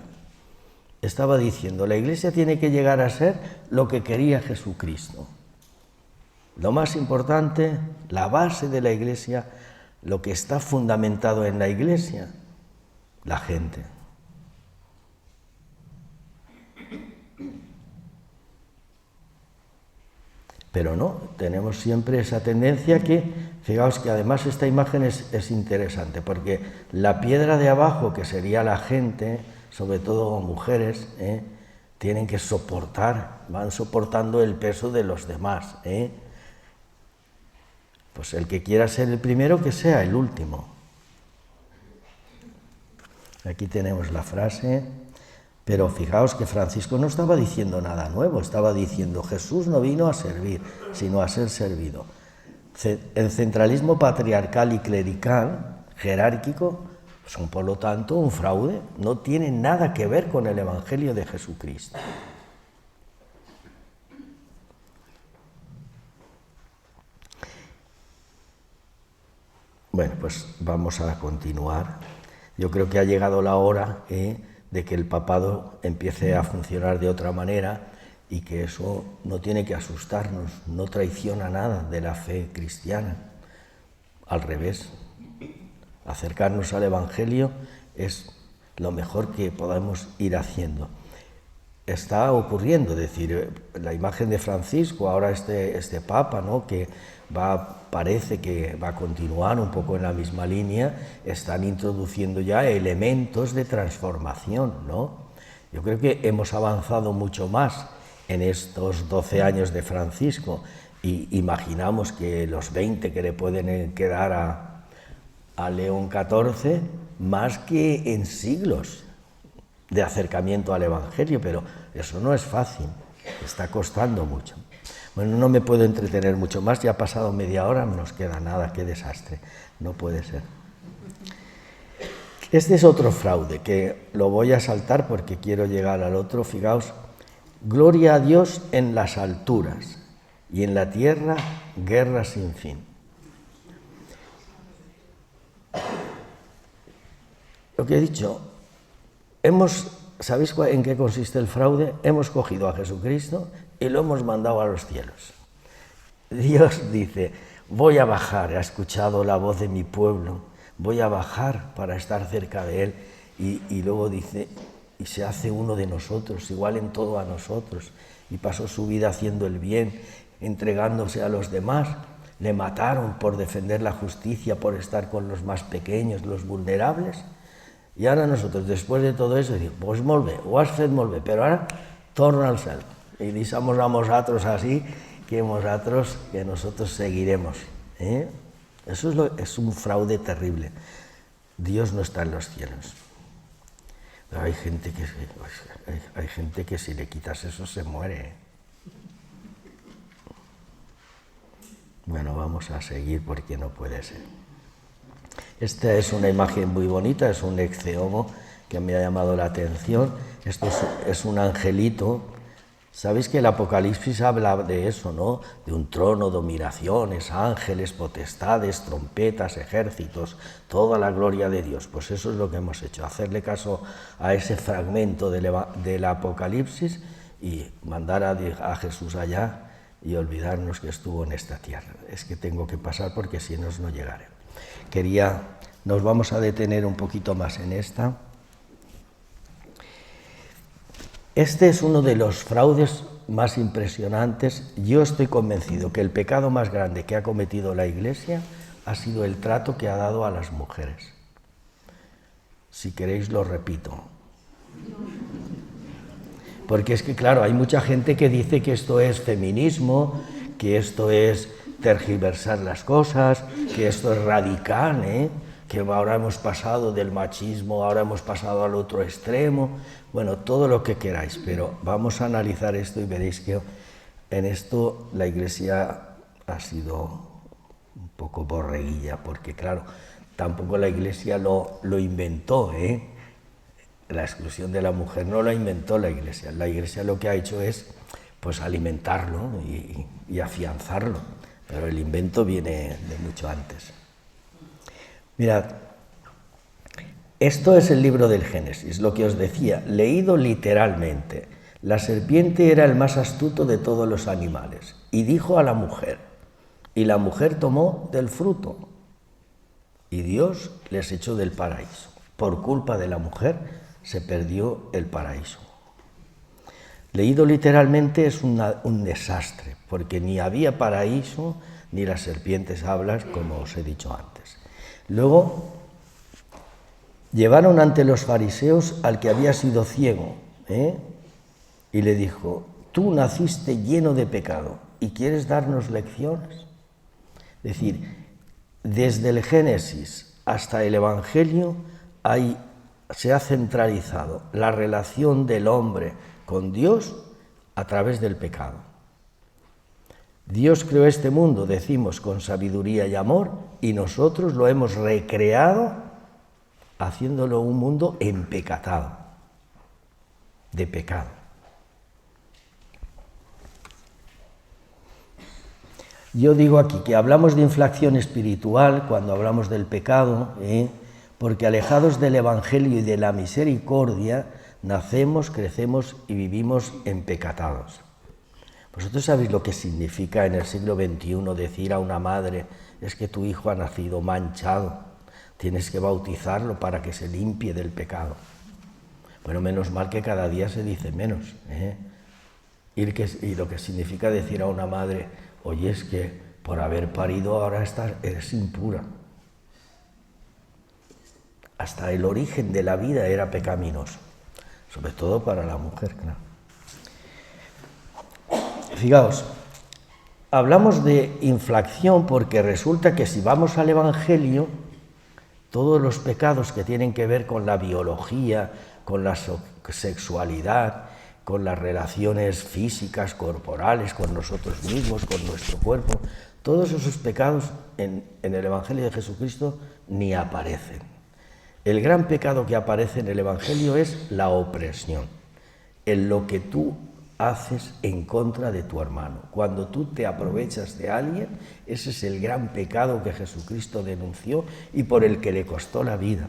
Estaba diciendo, la Iglesia tiene que llegar a ser lo que quería Jesucristo. Lo más importante, la base de la Iglesia, lo que está fundamentado en la Iglesia, la gente. Pero no, tenemos siempre esa tendencia que, fijaos que además esta imagen es interesante, porque la piedra de abajo, que sería la gente, sobre todo mujeres, tienen que soportar, van soportando el peso de los demás. Pues el que quiera ser el primero, que sea el último. Aquí tenemos la frase, pero fijaos que Francisco no estaba diciendo nada nuevo, estaba diciendo Jesús no vino a servir, sino a ser servido. El centralismo patriarcal y clerical, jerárquico, son por lo tanto un fraude, no tienen nada que ver con el Evangelio de Jesucristo. Bueno, pues vamos a continuar. Yo creo que ha llegado la hora de que el papado empiece a funcionar de otra manera y que eso no tiene que asustarnos, no traiciona nada de la fe cristiana. Al revés, acercarnos al Evangelio es lo mejor que podemos ir haciendo. Está ocurriendo, es decir, la imagen de Francisco, ahora este Papa, ¿no?, que parece que va a continuar un poco en la misma línea, están introduciendo ya elementos de transformación, ¿no? Yo creo que hemos avanzado mucho más en estos 12 años de Francisco y imaginamos que los 20 que le pueden quedar a León XIV, más que en siglos de acercamiento al Evangelio, pero eso no es fácil, está costando mucho. Bueno, no me puedo entretener mucho más, ya ha pasado media hora, no nos queda nada, qué desastre, no puede ser. Este es otro fraude, que lo voy a saltar porque quiero llegar al otro, fijaos, gloria a Dios en las alturas y en la tierra guerra sin fin. Lo que he dicho, ¿sabéis en qué consiste el fraude? Hemos cogido a Jesucristo y lo hemos mandado a los cielos. Dios dice, voy a bajar, ha escuchado la voz de mi pueblo, voy a bajar para estar cerca de él, y luego dice, y se hace uno de nosotros, igual en todo a nosotros, y pasó su vida haciendo el bien, entregándose a los demás, le mataron por defender la justicia, por estar con los más pequeños, los vulnerables. I ara nosaltres, després de tot això, dic, pues molt bé, ho has fet molt bé, però ara torna al cel y deixamos a vosotros así, que nosotros seguiremos. Eso es un fraude terrible. Dios no está en los cielos. Pero hay gente que si le quitas eso se muere. Bueno, vamos a seguir porque no puede ser. Esta es una imagen muy bonita, es un exceomo que me ha llamado la atención. Esto es un angelito. Sabéis que el Apocalipsis habla de eso, ¿no? De un trono, dominaciones, ángeles, potestades, trompetas, ejércitos, toda la gloria de Dios. Pues eso es lo que hemos hecho, hacerle caso a ese fragmento del Apocalipsis y mandar a Jesús allá y olvidarnos que estuvo en esta tierra. Es que tengo que pasar porque si no, no llegaré. Nos vamos a detener un poquito más en esta. Este es uno de los fraudes más impresionantes. Yo estoy convencido que el pecado más grande que ha cometido la Iglesia ha sido el trato que ha dado a las mujeres. Si queréis lo repito. Porque es que, claro, hay mucha gente que dice que esto es feminismo, que esto es tergiversar las cosas, que esto es radical, que ahora hemos pasado del machismo, ahora hemos pasado al otro extremo, bueno, todo lo que queráis, pero vamos a analizar esto y veréis que en esto la Iglesia ha sido un poco borreguilla, porque claro, tampoco la Iglesia lo inventó, la exclusión de la mujer no la inventó la Iglesia lo que ha hecho es pues alimentarlo y afianzarlo, pero el invento viene de mucho antes. Mirad, esto es el libro del Génesis, lo que os decía, leído literalmente. La serpiente era el más astuto de todos los animales y dijo a la mujer, y la mujer tomó del fruto y Dios les echó del paraíso. Por culpa de la mujer se perdió el paraíso. Leído literalmente es un desastre, porque ni había paraíso ni las serpientes hablan, como os he dicho antes. Luego llevaron ante los fariseos al que había sido ciego, y le dijo, tú naciste lleno de pecado y quieres darnos lecciones. Es decir, desde el Génesis hasta el Evangelio se ha centralizado la relación del hombre con Dios a través del pecado. Dios creó este mundo, decimos, con sabiduría y amor, y nosotros lo hemos recreado haciéndolo un mundo empecatado, de pecado. Yo digo aquí que hablamos de inflación espiritual cuando hablamos del pecado, porque alejados del Evangelio y de la misericordia, nacemos, crecemos y vivimos empecatados. ¿Vosotros sabéis lo que significa en el siglo XXI decir a una madre, es que tu hijo ha nacido manchado, tienes que bautizarlo para que se limpie del pecado? Bueno, menos mal que cada día se dice menos, y lo que significa decir a una madre, oye, es que por haber parido ahora eres impura. Hasta el origen de la vida era pecaminoso, sobre todo para la mujer, claro. Fijaos, hablamos de inflación porque resulta que si vamos al Evangelio, todos los pecados que tienen que ver con la biología, con la sexualidad, con las relaciones físicas, corporales, con nosotros mismos, con nuestro cuerpo, todos esos pecados en el Evangelio de Jesucristo ni aparecen. El gran pecado que aparece en el Evangelio es la opresión, en lo que tú haces en contra de tu hermano. Cuando tú te aprovechas de alguien, ese es el gran pecado que Jesucristo denunció y por el que le costó la vida.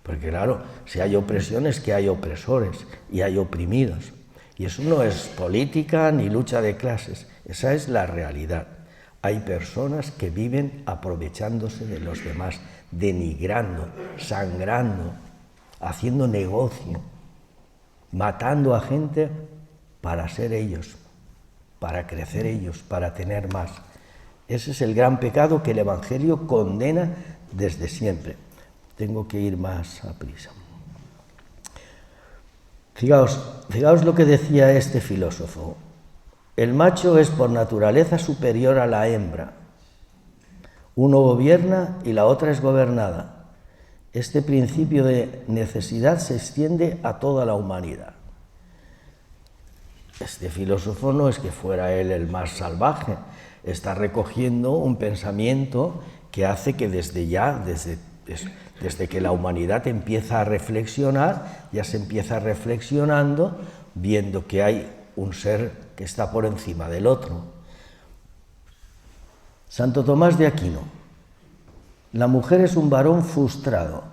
Porque claro, si hay opresiones, que hay opresores y hay oprimidos. Y eso no es política ni lucha de clases, esa es la realidad. Hay personas que viven aprovechándose de los demás, denigrando, sangrando, haciendo negocio, matando a gente para ser ellos para crecer ellos, para tener más. Ese es el gran pecado que el Evangelio condena desde siempre. Tengo que ir más a prisa. Fijaos lo que decía este filósofo. El macho es por naturaleza superior a la hembra. Uno gobierna y la otra es gobernada. Este principio de necesidad se extiende a toda la humanidad. Este filósofo no es que fuera él el más salvaje, está recogiendo un pensamiento que hace que desde que la humanidad empieza a reflexionar, ya se empieza reflexionando, viendo que hay un ser que está por encima del otro. Santo Tomás de Aquino: la mujer es un varón frustrado,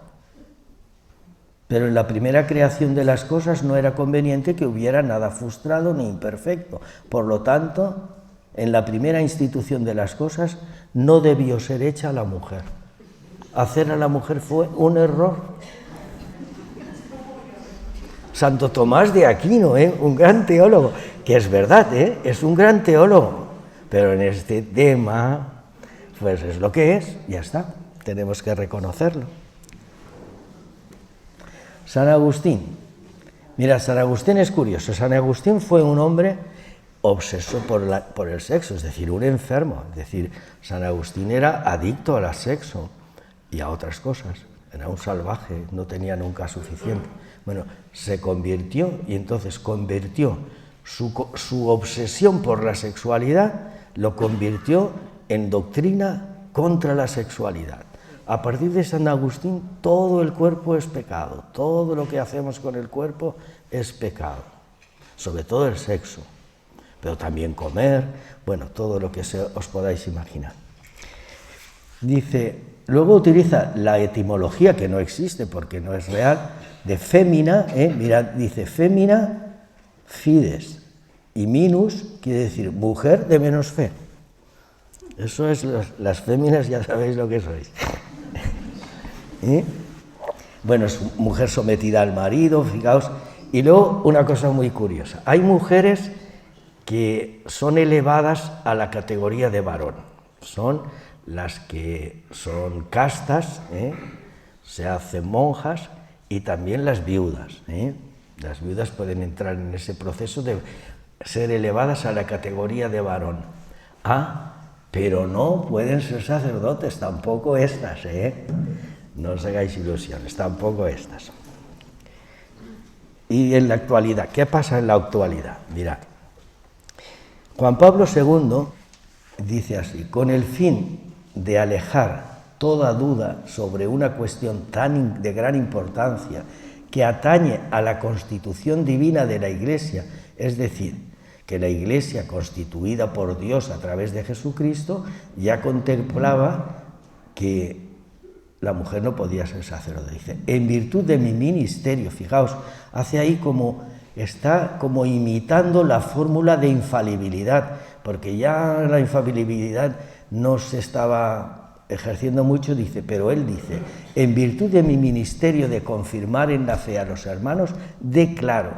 pero en la primera creación de las cosas no era conveniente que hubiera nada frustrado ni imperfecto. Por lo tanto, en la primera institución de las cosas no debió ser hecha la mujer. Hacer a la mujer fue un error. Santo Tomás de Aquino, un gran teólogo, que es verdad, es un gran teólogo, pero en este tema, pues es lo que es, ya está, tenemos que reconocerlo. San Agustín. Mira, San Agustín es curioso. San Agustín fue un hombre obseso por el sexo, es decir, un enfermo. Es decir, San Agustín era adicto al sexo y a otras cosas. Era un salvaje, no tenía nunca suficiente. Bueno, se convirtió y entonces convirtió su obsesión por la sexualidad, lo convirtió en doctrina contra la sexualidad. A partir de San Agustín, todo el cuerpo es pecado, todo lo que hacemos con el cuerpo es pecado, sobre todo el sexo, pero también comer, bueno, todo lo que os podáis imaginar. Dice, luego utiliza la etimología, que no existe porque no es real, de fémina, mirad, dice fémina fides, y minus quiere decir mujer de menos fe. Eso es, las féminas ya sabéis lo que sois. Bueno, es mujer sometida al marido, fijaos. Y luego una cosa muy curiosa, hay mujeres que son elevadas a la categoría de varón, son las que son castas, se hacen monjas, y también las viudas. Las viudas pueden entrar en ese proceso de ser elevadas a la categoría de varón. Pero no pueden ser sacerdotes, tampoco estas, no os hagáis ilusiones, tampoco estas. Y en la actualidad, ¿qué pasa en la actualidad? Mirad, Juan Pablo II dice así: con el fin de alejar toda duda sobre una cuestión de gran importancia que atañe a la constitución divina de la Iglesia, es decir, que la Iglesia constituida por Dios a través de Jesucristo ya contemplaba que la mujer no podía ser sacerdote. Dice, en virtud de mi ministerio, fijaos, hace ahí está como imitando la fórmula de infalibilidad, porque ya la infalibilidad no se estaba ejerciendo mucho, dice, pero él dice, en virtud de mi ministerio de confirmar en la fe a los hermanos, declaro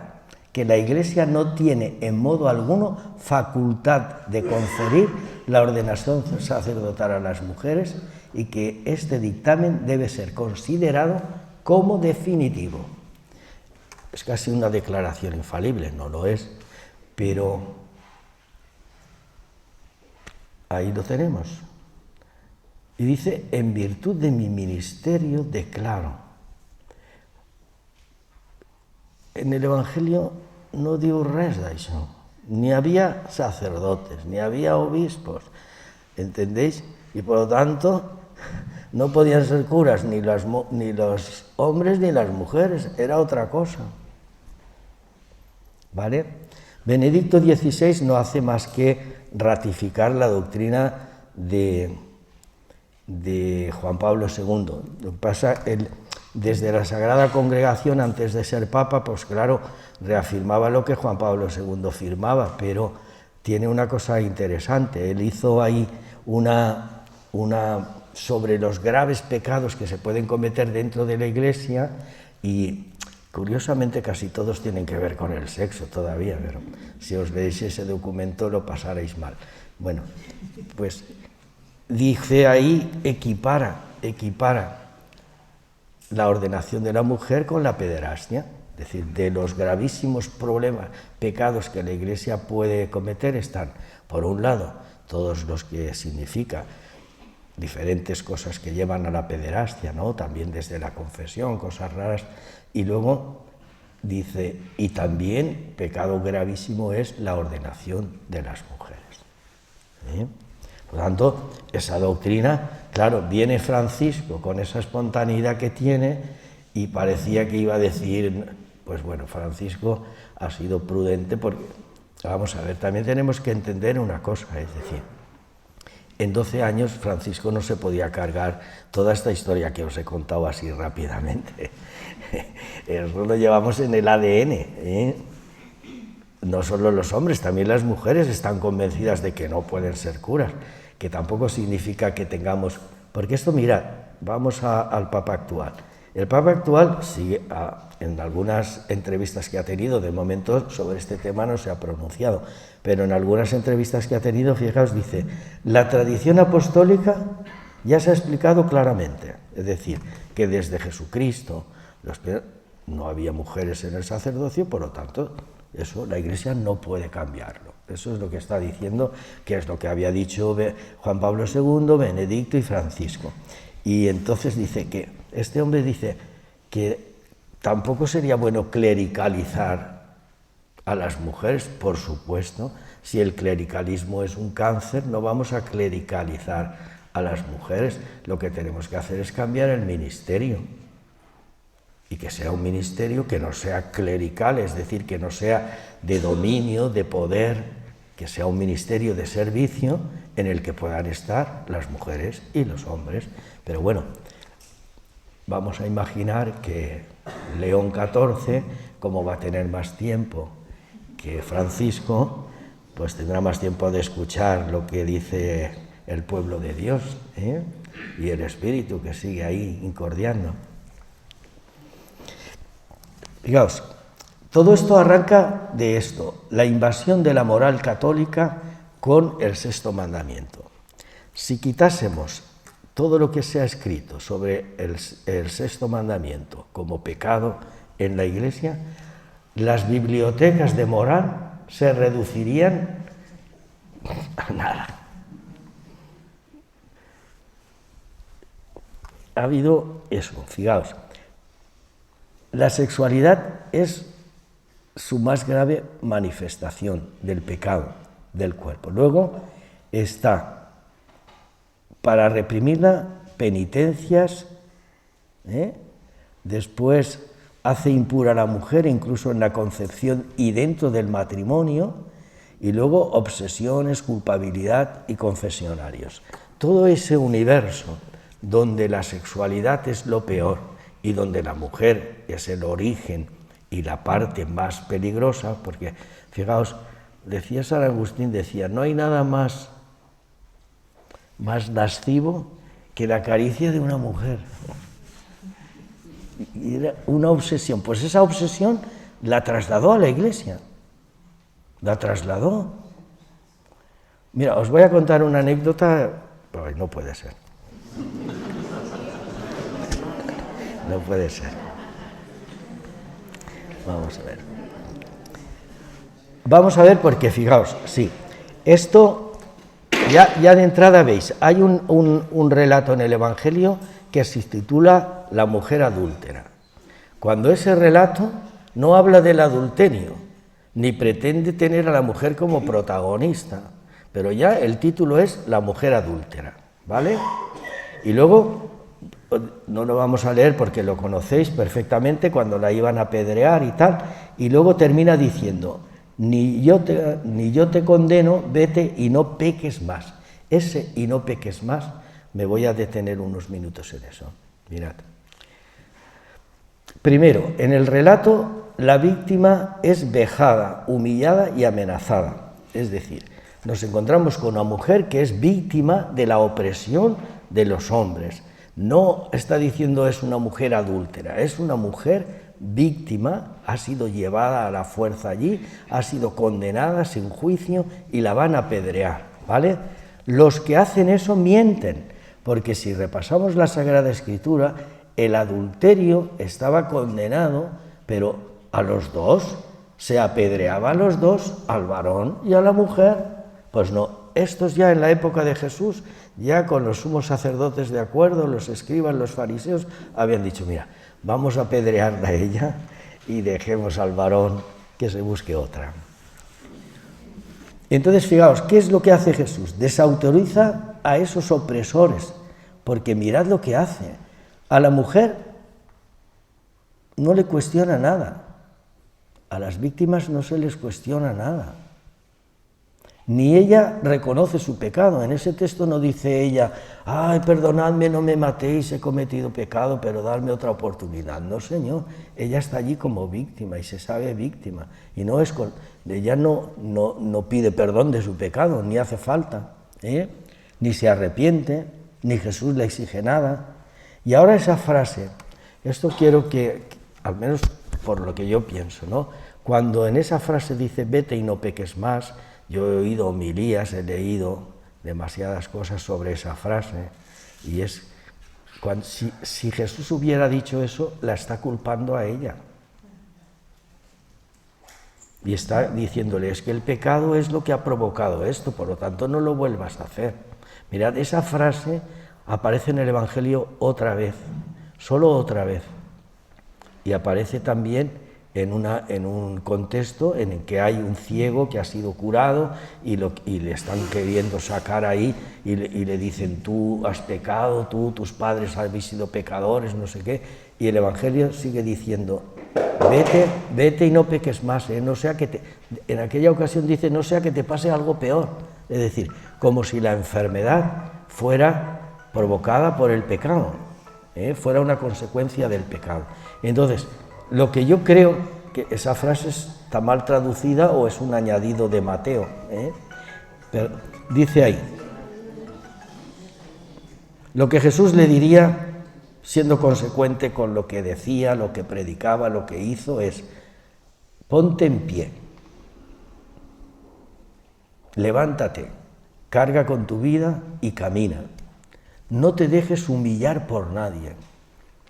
que la Iglesia no tiene en modo alguno facultad de conferir la ordenación sacerdotal a las mujeres y que este dictamen debe ser considerado como definitivo. Es casi una declaración infalible, no lo es, pero ahí lo tenemos. Y dice, en virtud de mi ministerio declaro. En el Evangelio no diu res d'això. Ni había sacerdotes, ni había obispos, ¿entendéis? Y por lo tanto, no podían ser curas ni los hombres ni las mujeres, era otra cosa. ¿Vale? Benedicto XVI no hace más que ratificar la doctrina de Juan Pablo II. Lo que pasa, desde la Sagrada Congregación, antes de ser Papa, pues claro, reafirmaba lo que Juan Pablo II firmaba, pero tiene una cosa interesante. Él hizo ahí una sobre los graves pecados que se pueden cometer dentro de la Iglesia y Curiosamente casi todos tienen que ver con el sexo todavía, pero si os veis ese documento lo pasaréis mal. Bueno, pues dice ahí, equipara la ordenación de la mujer con la pederastia. Es decir, de los gravísimos problemas, pecados que la Iglesia puede cometer están, por un lado, todos los que significa diferentes cosas que llevan a la pederastia, ¿no? También desde la confesión, cosas raras, y luego dice, y también pecado gravísimo es la ordenación de las mujeres. ¿Sí? Por lo tanto, esa doctrina, claro, viene Francisco con esa espontaneidad que tiene y parecía que iba a decir, pues bueno, Francisco ha sido prudente porque, vamos a ver, también tenemos que entender una cosa, es decir, en 12 años Francisco no se podía cargar toda esta historia que os he contado así rápidamente. Eso lo llevamos en el ADN, ¿eh? No solo los hombres, también las mujeres están convencidas de que no pueden ser curas, que tampoco significa que tengamos... Porque esto, mirad, vamos al Papa actual. El Papa actual, sigue en algunas entrevistas que ha tenido, de momento sobre este tema no se ha pronunciado, pero en algunas entrevistas que ha tenido, fijaos, dice, la tradición apostólica ya se ha explicado claramente, es decir, que desde Jesucristo no había mujeres en el sacerdocio, por lo tanto, eso la Iglesia no puede cambiarlo. Eso es lo que está diciendo, que es lo que había dicho Juan Pablo II, Benedicto y Francisco. Y entonces dice que, este hombre dice que tampoco sería bueno clericalizar a las mujeres, por supuesto. Si el clericalismo es un cáncer, no vamos a clericalizar a las mujeres. Lo que tenemos que hacer es cambiar el ministerio. Y que sea un ministerio que no sea clerical, es decir, que no sea de dominio, de poder, que sea un ministerio de servicio en el que puedan estar las mujeres y los hombres. Pero bueno, vamos a imaginar que León XIV, como va a tener más tiempo que Francisco, pues tendrá más tiempo de escuchar lo que dice el pueblo de Dios, ¿eh? Y el Espíritu que sigue ahí incordiando. Fijaos, todo esto arranca de esto, la invasión de la moral católica con el sexto mandamiento. Si quitásemos todo lo que se ha escrito sobre el sexto mandamiento como pecado en la Iglesia, las bibliotecas de moral se reducirían a nada. Ha habido eso, fijaos. La sexualidad es su más grave manifestación del pecado del cuerpo. Luego está, para reprimirla, penitencias, después hace impura a la mujer, incluso en la concepción y dentro del matrimonio, y luego obsesiones, culpabilidad y confesionarios. Todo ese universo donde la sexualidad es lo peor, y donde la mujer es el origen y la parte más peligrosa, porque, fijaos, decía San Agustín, decía, no hay nada más lascivo que la caricia de una mujer. Y era una obsesión, pues esa obsesión la trasladó a la Iglesia, la trasladó. Mira, os voy a contar una anécdota, pero no puede ser. No puede ser. Vamos a ver. Vamos a ver porque, fijaos, sí, esto ya de entrada veis, hay un relato en el Evangelio que se titula La mujer adúltera. Cuando ese relato no habla del adulterio, ni pretende tener a la mujer como protagonista, pero ya el título es La mujer adúltera, ¿vale? Y luego, no lo vamos a leer porque lo conocéis perfectamente, cuando la iban a apedrear y tal, y luego termina diciendo, ni yo te condeno, vete y no peques más. Ese y no peques más, me voy a detener unos minutos en eso. Mirad. Primero, en el relato, la víctima es vejada, humillada y amenazada. Es decir, nos encontramos con una mujer que es víctima de la opresión de los hombres. No está diciendo es una mujer adúltera, es una mujer víctima, ha sido llevada a la fuerza allí, ha sido condenada sin juicio y la van a apedrear, ¿vale? Los que hacen eso mienten, porque si repasamos la Sagrada Escritura, el adulterio estaba condenado, pero a los dos, se apedreaba a los dos, al varón y a la mujer. Pues no, estos ya en la época de Jesús, ya con los sumos sacerdotes de acuerdo, los escribas, los fariseos, habían dicho, mira, vamos a apedrearla a ella y dejemos al varón que se busque otra. Entonces, fijaos, ¿qué es lo que hace Jesús? Desautoriza a esos opresores, porque mirad lo que hace. A la mujer no le cuestiona nada, a las víctimas no se les cuestiona nada, ni ella reconoce su pecado. En ese texto no dice ella, ay, perdonadme, no me matéis, he cometido pecado, pero dadme otra oportunidad. No, Señor, ella está allí como víctima y se sabe víctima, y ella no pide perdón de su pecado, ni hace falta, ni se arrepiente, ni Jesús le exige nada. Y ahora esa frase, esto quiero que, al menos por lo que yo pienso, ¿no? Cuando en esa frase dice, vete y no peques más, yo he oído homilías, he leído demasiadas cosas sobre esa frase, y es, si Jesús hubiera dicho eso, la está culpando a ella. Y está diciéndole, es que el pecado es lo que ha provocado esto, por lo tanto no lo vuelvas a hacer. Mirad, esa frase aparece en el Evangelio otra vez, solo otra vez, y aparece también en un contexto en el que hay un ciego que ha sido curado y le están queriendo sacar ahí y le dicen, tú has pecado, tus padres habéis sido pecadores, no sé qué, y el Evangelio sigue diciendo, vete y no peques más, no sea que en aquella ocasión dice, no sea que te pase algo peor, es decir, como si la enfermedad fuera provocada por el pecado, fuera una consecuencia del pecado. Entonces, lo que yo creo que esa frase está mal traducida o es un añadido de Mateo, pero dice ahí, lo que Jesús le diría, siendo consecuente con lo que decía, lo que predicaba, lo que hizo, es, ponte en pie, levántate, carga con tu vida y camina. No te dejes humillar por nadie.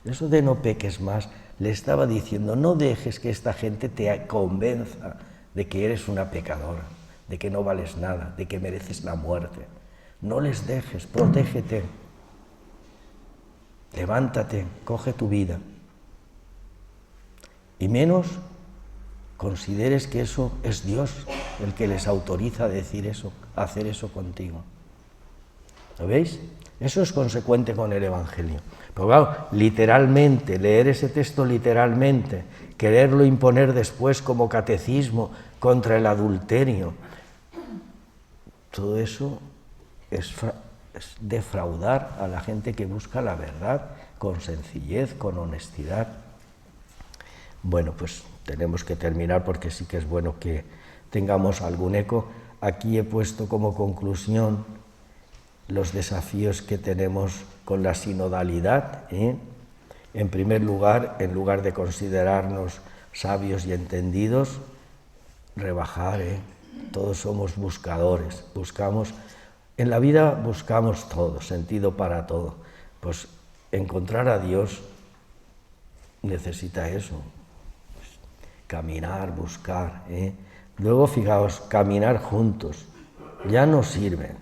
Eso de no peques más, le estaba diciendo, no dejes que esta gente te convenza de que eres una pecadora, de que no vales nada, de que mereces la muerte. No les dejes, protégete. Levántate, coge tu vida. Y menos consideres que eso es Dios el que les autoriza a decir eso, a hacer eso contigo. ¿Lo veis? Eso es consecuente con el Evangelio. Pero claro, literalmente, leer ese texto literalmente, quererlo imponer después como catecismo contra el adulterio, todo eso es defraudar a la gente que busca la verdad con sencillez, con honestidad. Bueno, pues tenemos que terminar porque sí que es bueno que tengamos algún eco. Aquí he puesto como conclusión los desafíos que tenemos con la sinodalidad. En primer lugar, en lugar de considerarnos sabios y entendidos, rebajar, todos somos buscadores, en la vida buscamos todo, sentido para todo. Pues encontrar a Dios necesita eso, caminar, buscar. Luego, fijaos, caminar juntos. Ya no sirve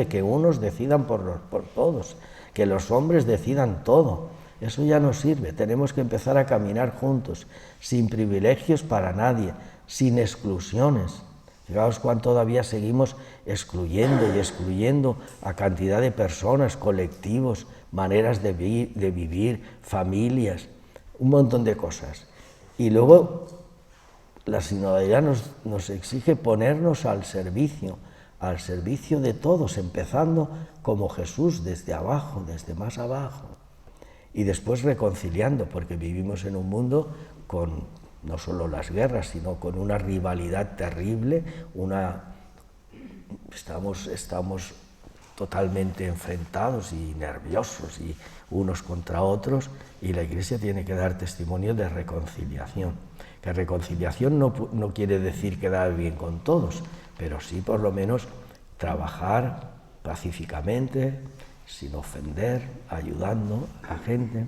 que unos decidan por todos, que los hombres decidan todo. Eso ya no sirve, tenemos que empezar a caminar juntos, sin privilegios para nadie, sin exclusiones. Fijaos cuánto todavía seguimos excluyendo a cantidad de personas, colectivos, maneras de vivir, familias, un montón de cosas. Y luego la sinodalidad nos exige ponernos al servicio de todos, empezando como Jesús, desde abajo, desde más abajo, y después reconciliando, porque vivimos en un mundo con no solo las guerras, sino con una rivalidad terrible, estamos totalmente enfrentados y nerviosos y unos contra otros, y la Iglesia tiene que dar testimonio de reconciliación. Que reconciliación no quiere decir quedar bien con todos, pero sí por lo menos trabajar pacíficamente, sin ofender, ayudando a la gente.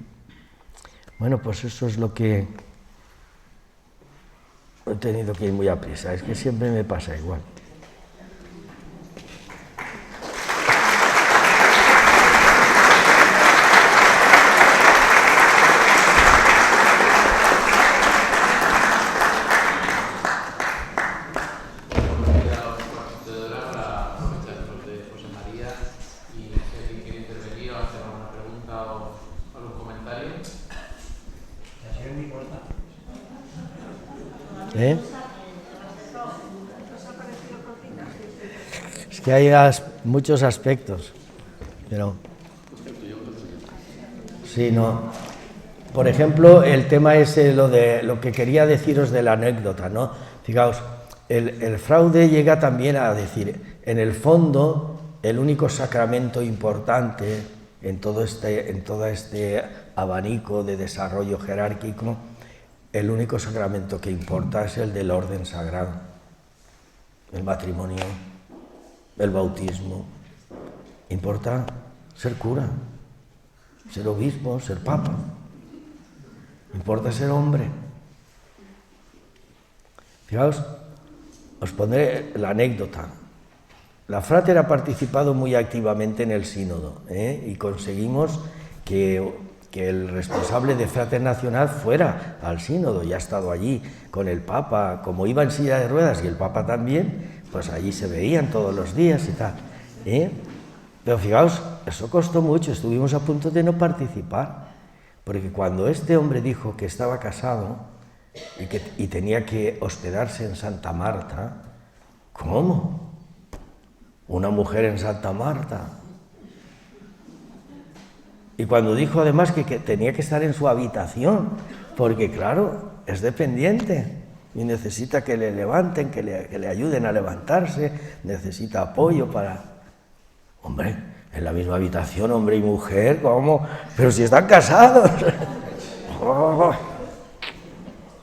Bueno, pues eso es lo que he tenido que ir muy a prisa, es que siempre me pasa igual. Es que hay muchos aspectos, pero sí, no. Por ejemplo, el tema ese, lo que quería deciros de la anécdota, ¿no? Fijaos, el fraude llega también a decir, en el fondo, el único sacramento importante en todo este abanico de desarrollo jerárquico, el único sacramento que importa es el del orden sagrado, el matrimonio, el bautismo. Importa ser cura, ser obispo, ser papa. Importa ser hombre. Fijaos, os pondré la anécdota. La Frater ha participado muy activamente en el sínodo, y conseguimos que el responsable de Frater Nacional fuera al sínodo y ha estado allí con el Papa, como iba en silla de ruedas y el Papa también, pues allí se veían todos los días y tal. Pero fijaos, eso costó mucho, estuvimos a punto de no participar, porque cuando este hombre dijo que estaba casado y tenía que hospedarse en Santa Marta, ¿cómo? Una mujer en Santa Marta. Y cuando dijo además que tenía que estar en su habitación, porque claro, es dependiente y necesita que le levanten, que le ayuden a levantarse, necesita apoyo para... Hombre, en la misma habitación, hombre y mujer, ¿cómo? Pero si están casados. Oh.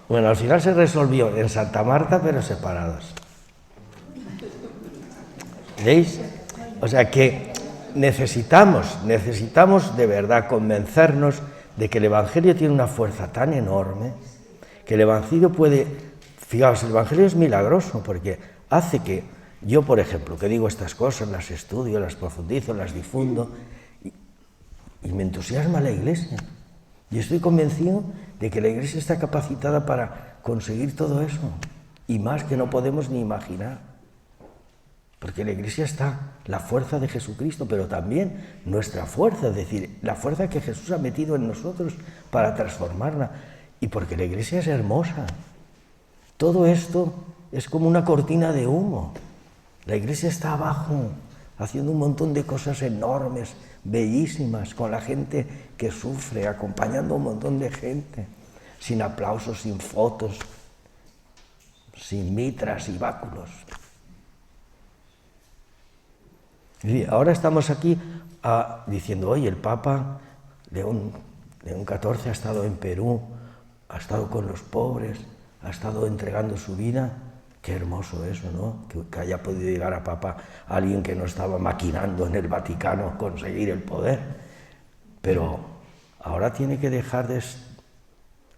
Bueno, al final se resolvió en Santa Marta, pero separados. ¿Veis? O sea que necesitamos de verdad convencernos de que el Evangelio tiene una fuerza tan enorme, que el Evangelio puede... Fijaos, el Evangelio es milagroso porque hace que yo, por ejemplo, que digo estas cosas, las estudio, las profundizo, las difundo, y me entusiasma la Iglesia. Y estoy convencido de que la Iglesia está capacitada para conseguir todo eso, y más que no podemos ni imaginar. Porque en la Iglesia está la fuerza de Jesucristo, pero también nuestra fuerza, es decir, la fuerza que Jesús ha metido en nosotros para transformarla. Y porque la Iglesia es hermosa. Todo esto es como una cortina de humo. La Iglesia está abajo, haciendo un montón de cosas enormes, bellísimas, con la gente que sufre, acompañando a un montón de gente, sin aplausos, sin fotos, sin mitras y báculos. Y ahora estamos aquí diciendo, oye, el Papa León XIV ha estado en Perú, ha estado con los pobres, ha estado entregando su vida. Qué hermoso eso, ¿no? Que haya podido llegar a Papa alguien que no estaba maquinando en el Vaticano conseguir el poder. Pero ahora tiene que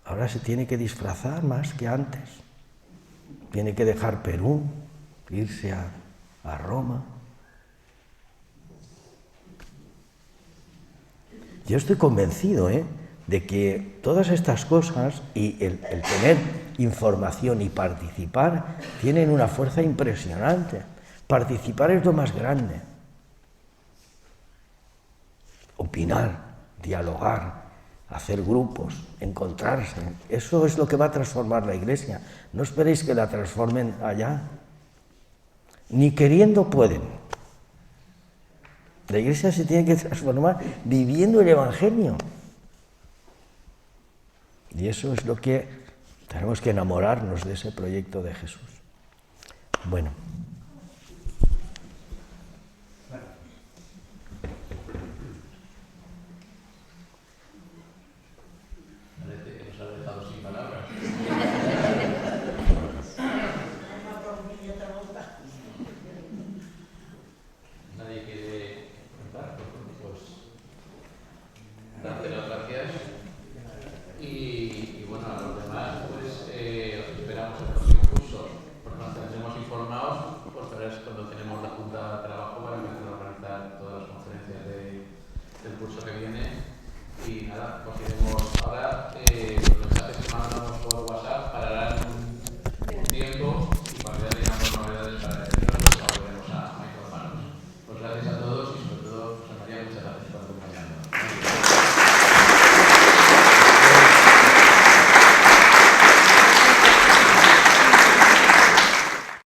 ahora se tiene que disfrazar más que antes. Tiene que dejar Perú, irse a Roma. Yo estoy convencido, de que todas estas cosas y el tener información y participar tienen una fuerza impresionante. Participar es lo más grande. Opinar, dialogar, hacer grupos, encontrarse, eso es lo que va a transformar la Iglesia. No esperéis que la transformen allá. Ni queriendo pueden. La Iglesia se tiene que transformar viviendo el Evangelio. Y eso es lo que tenemos que enamorarnos de ese proyecto de Jesús. Bueno. considero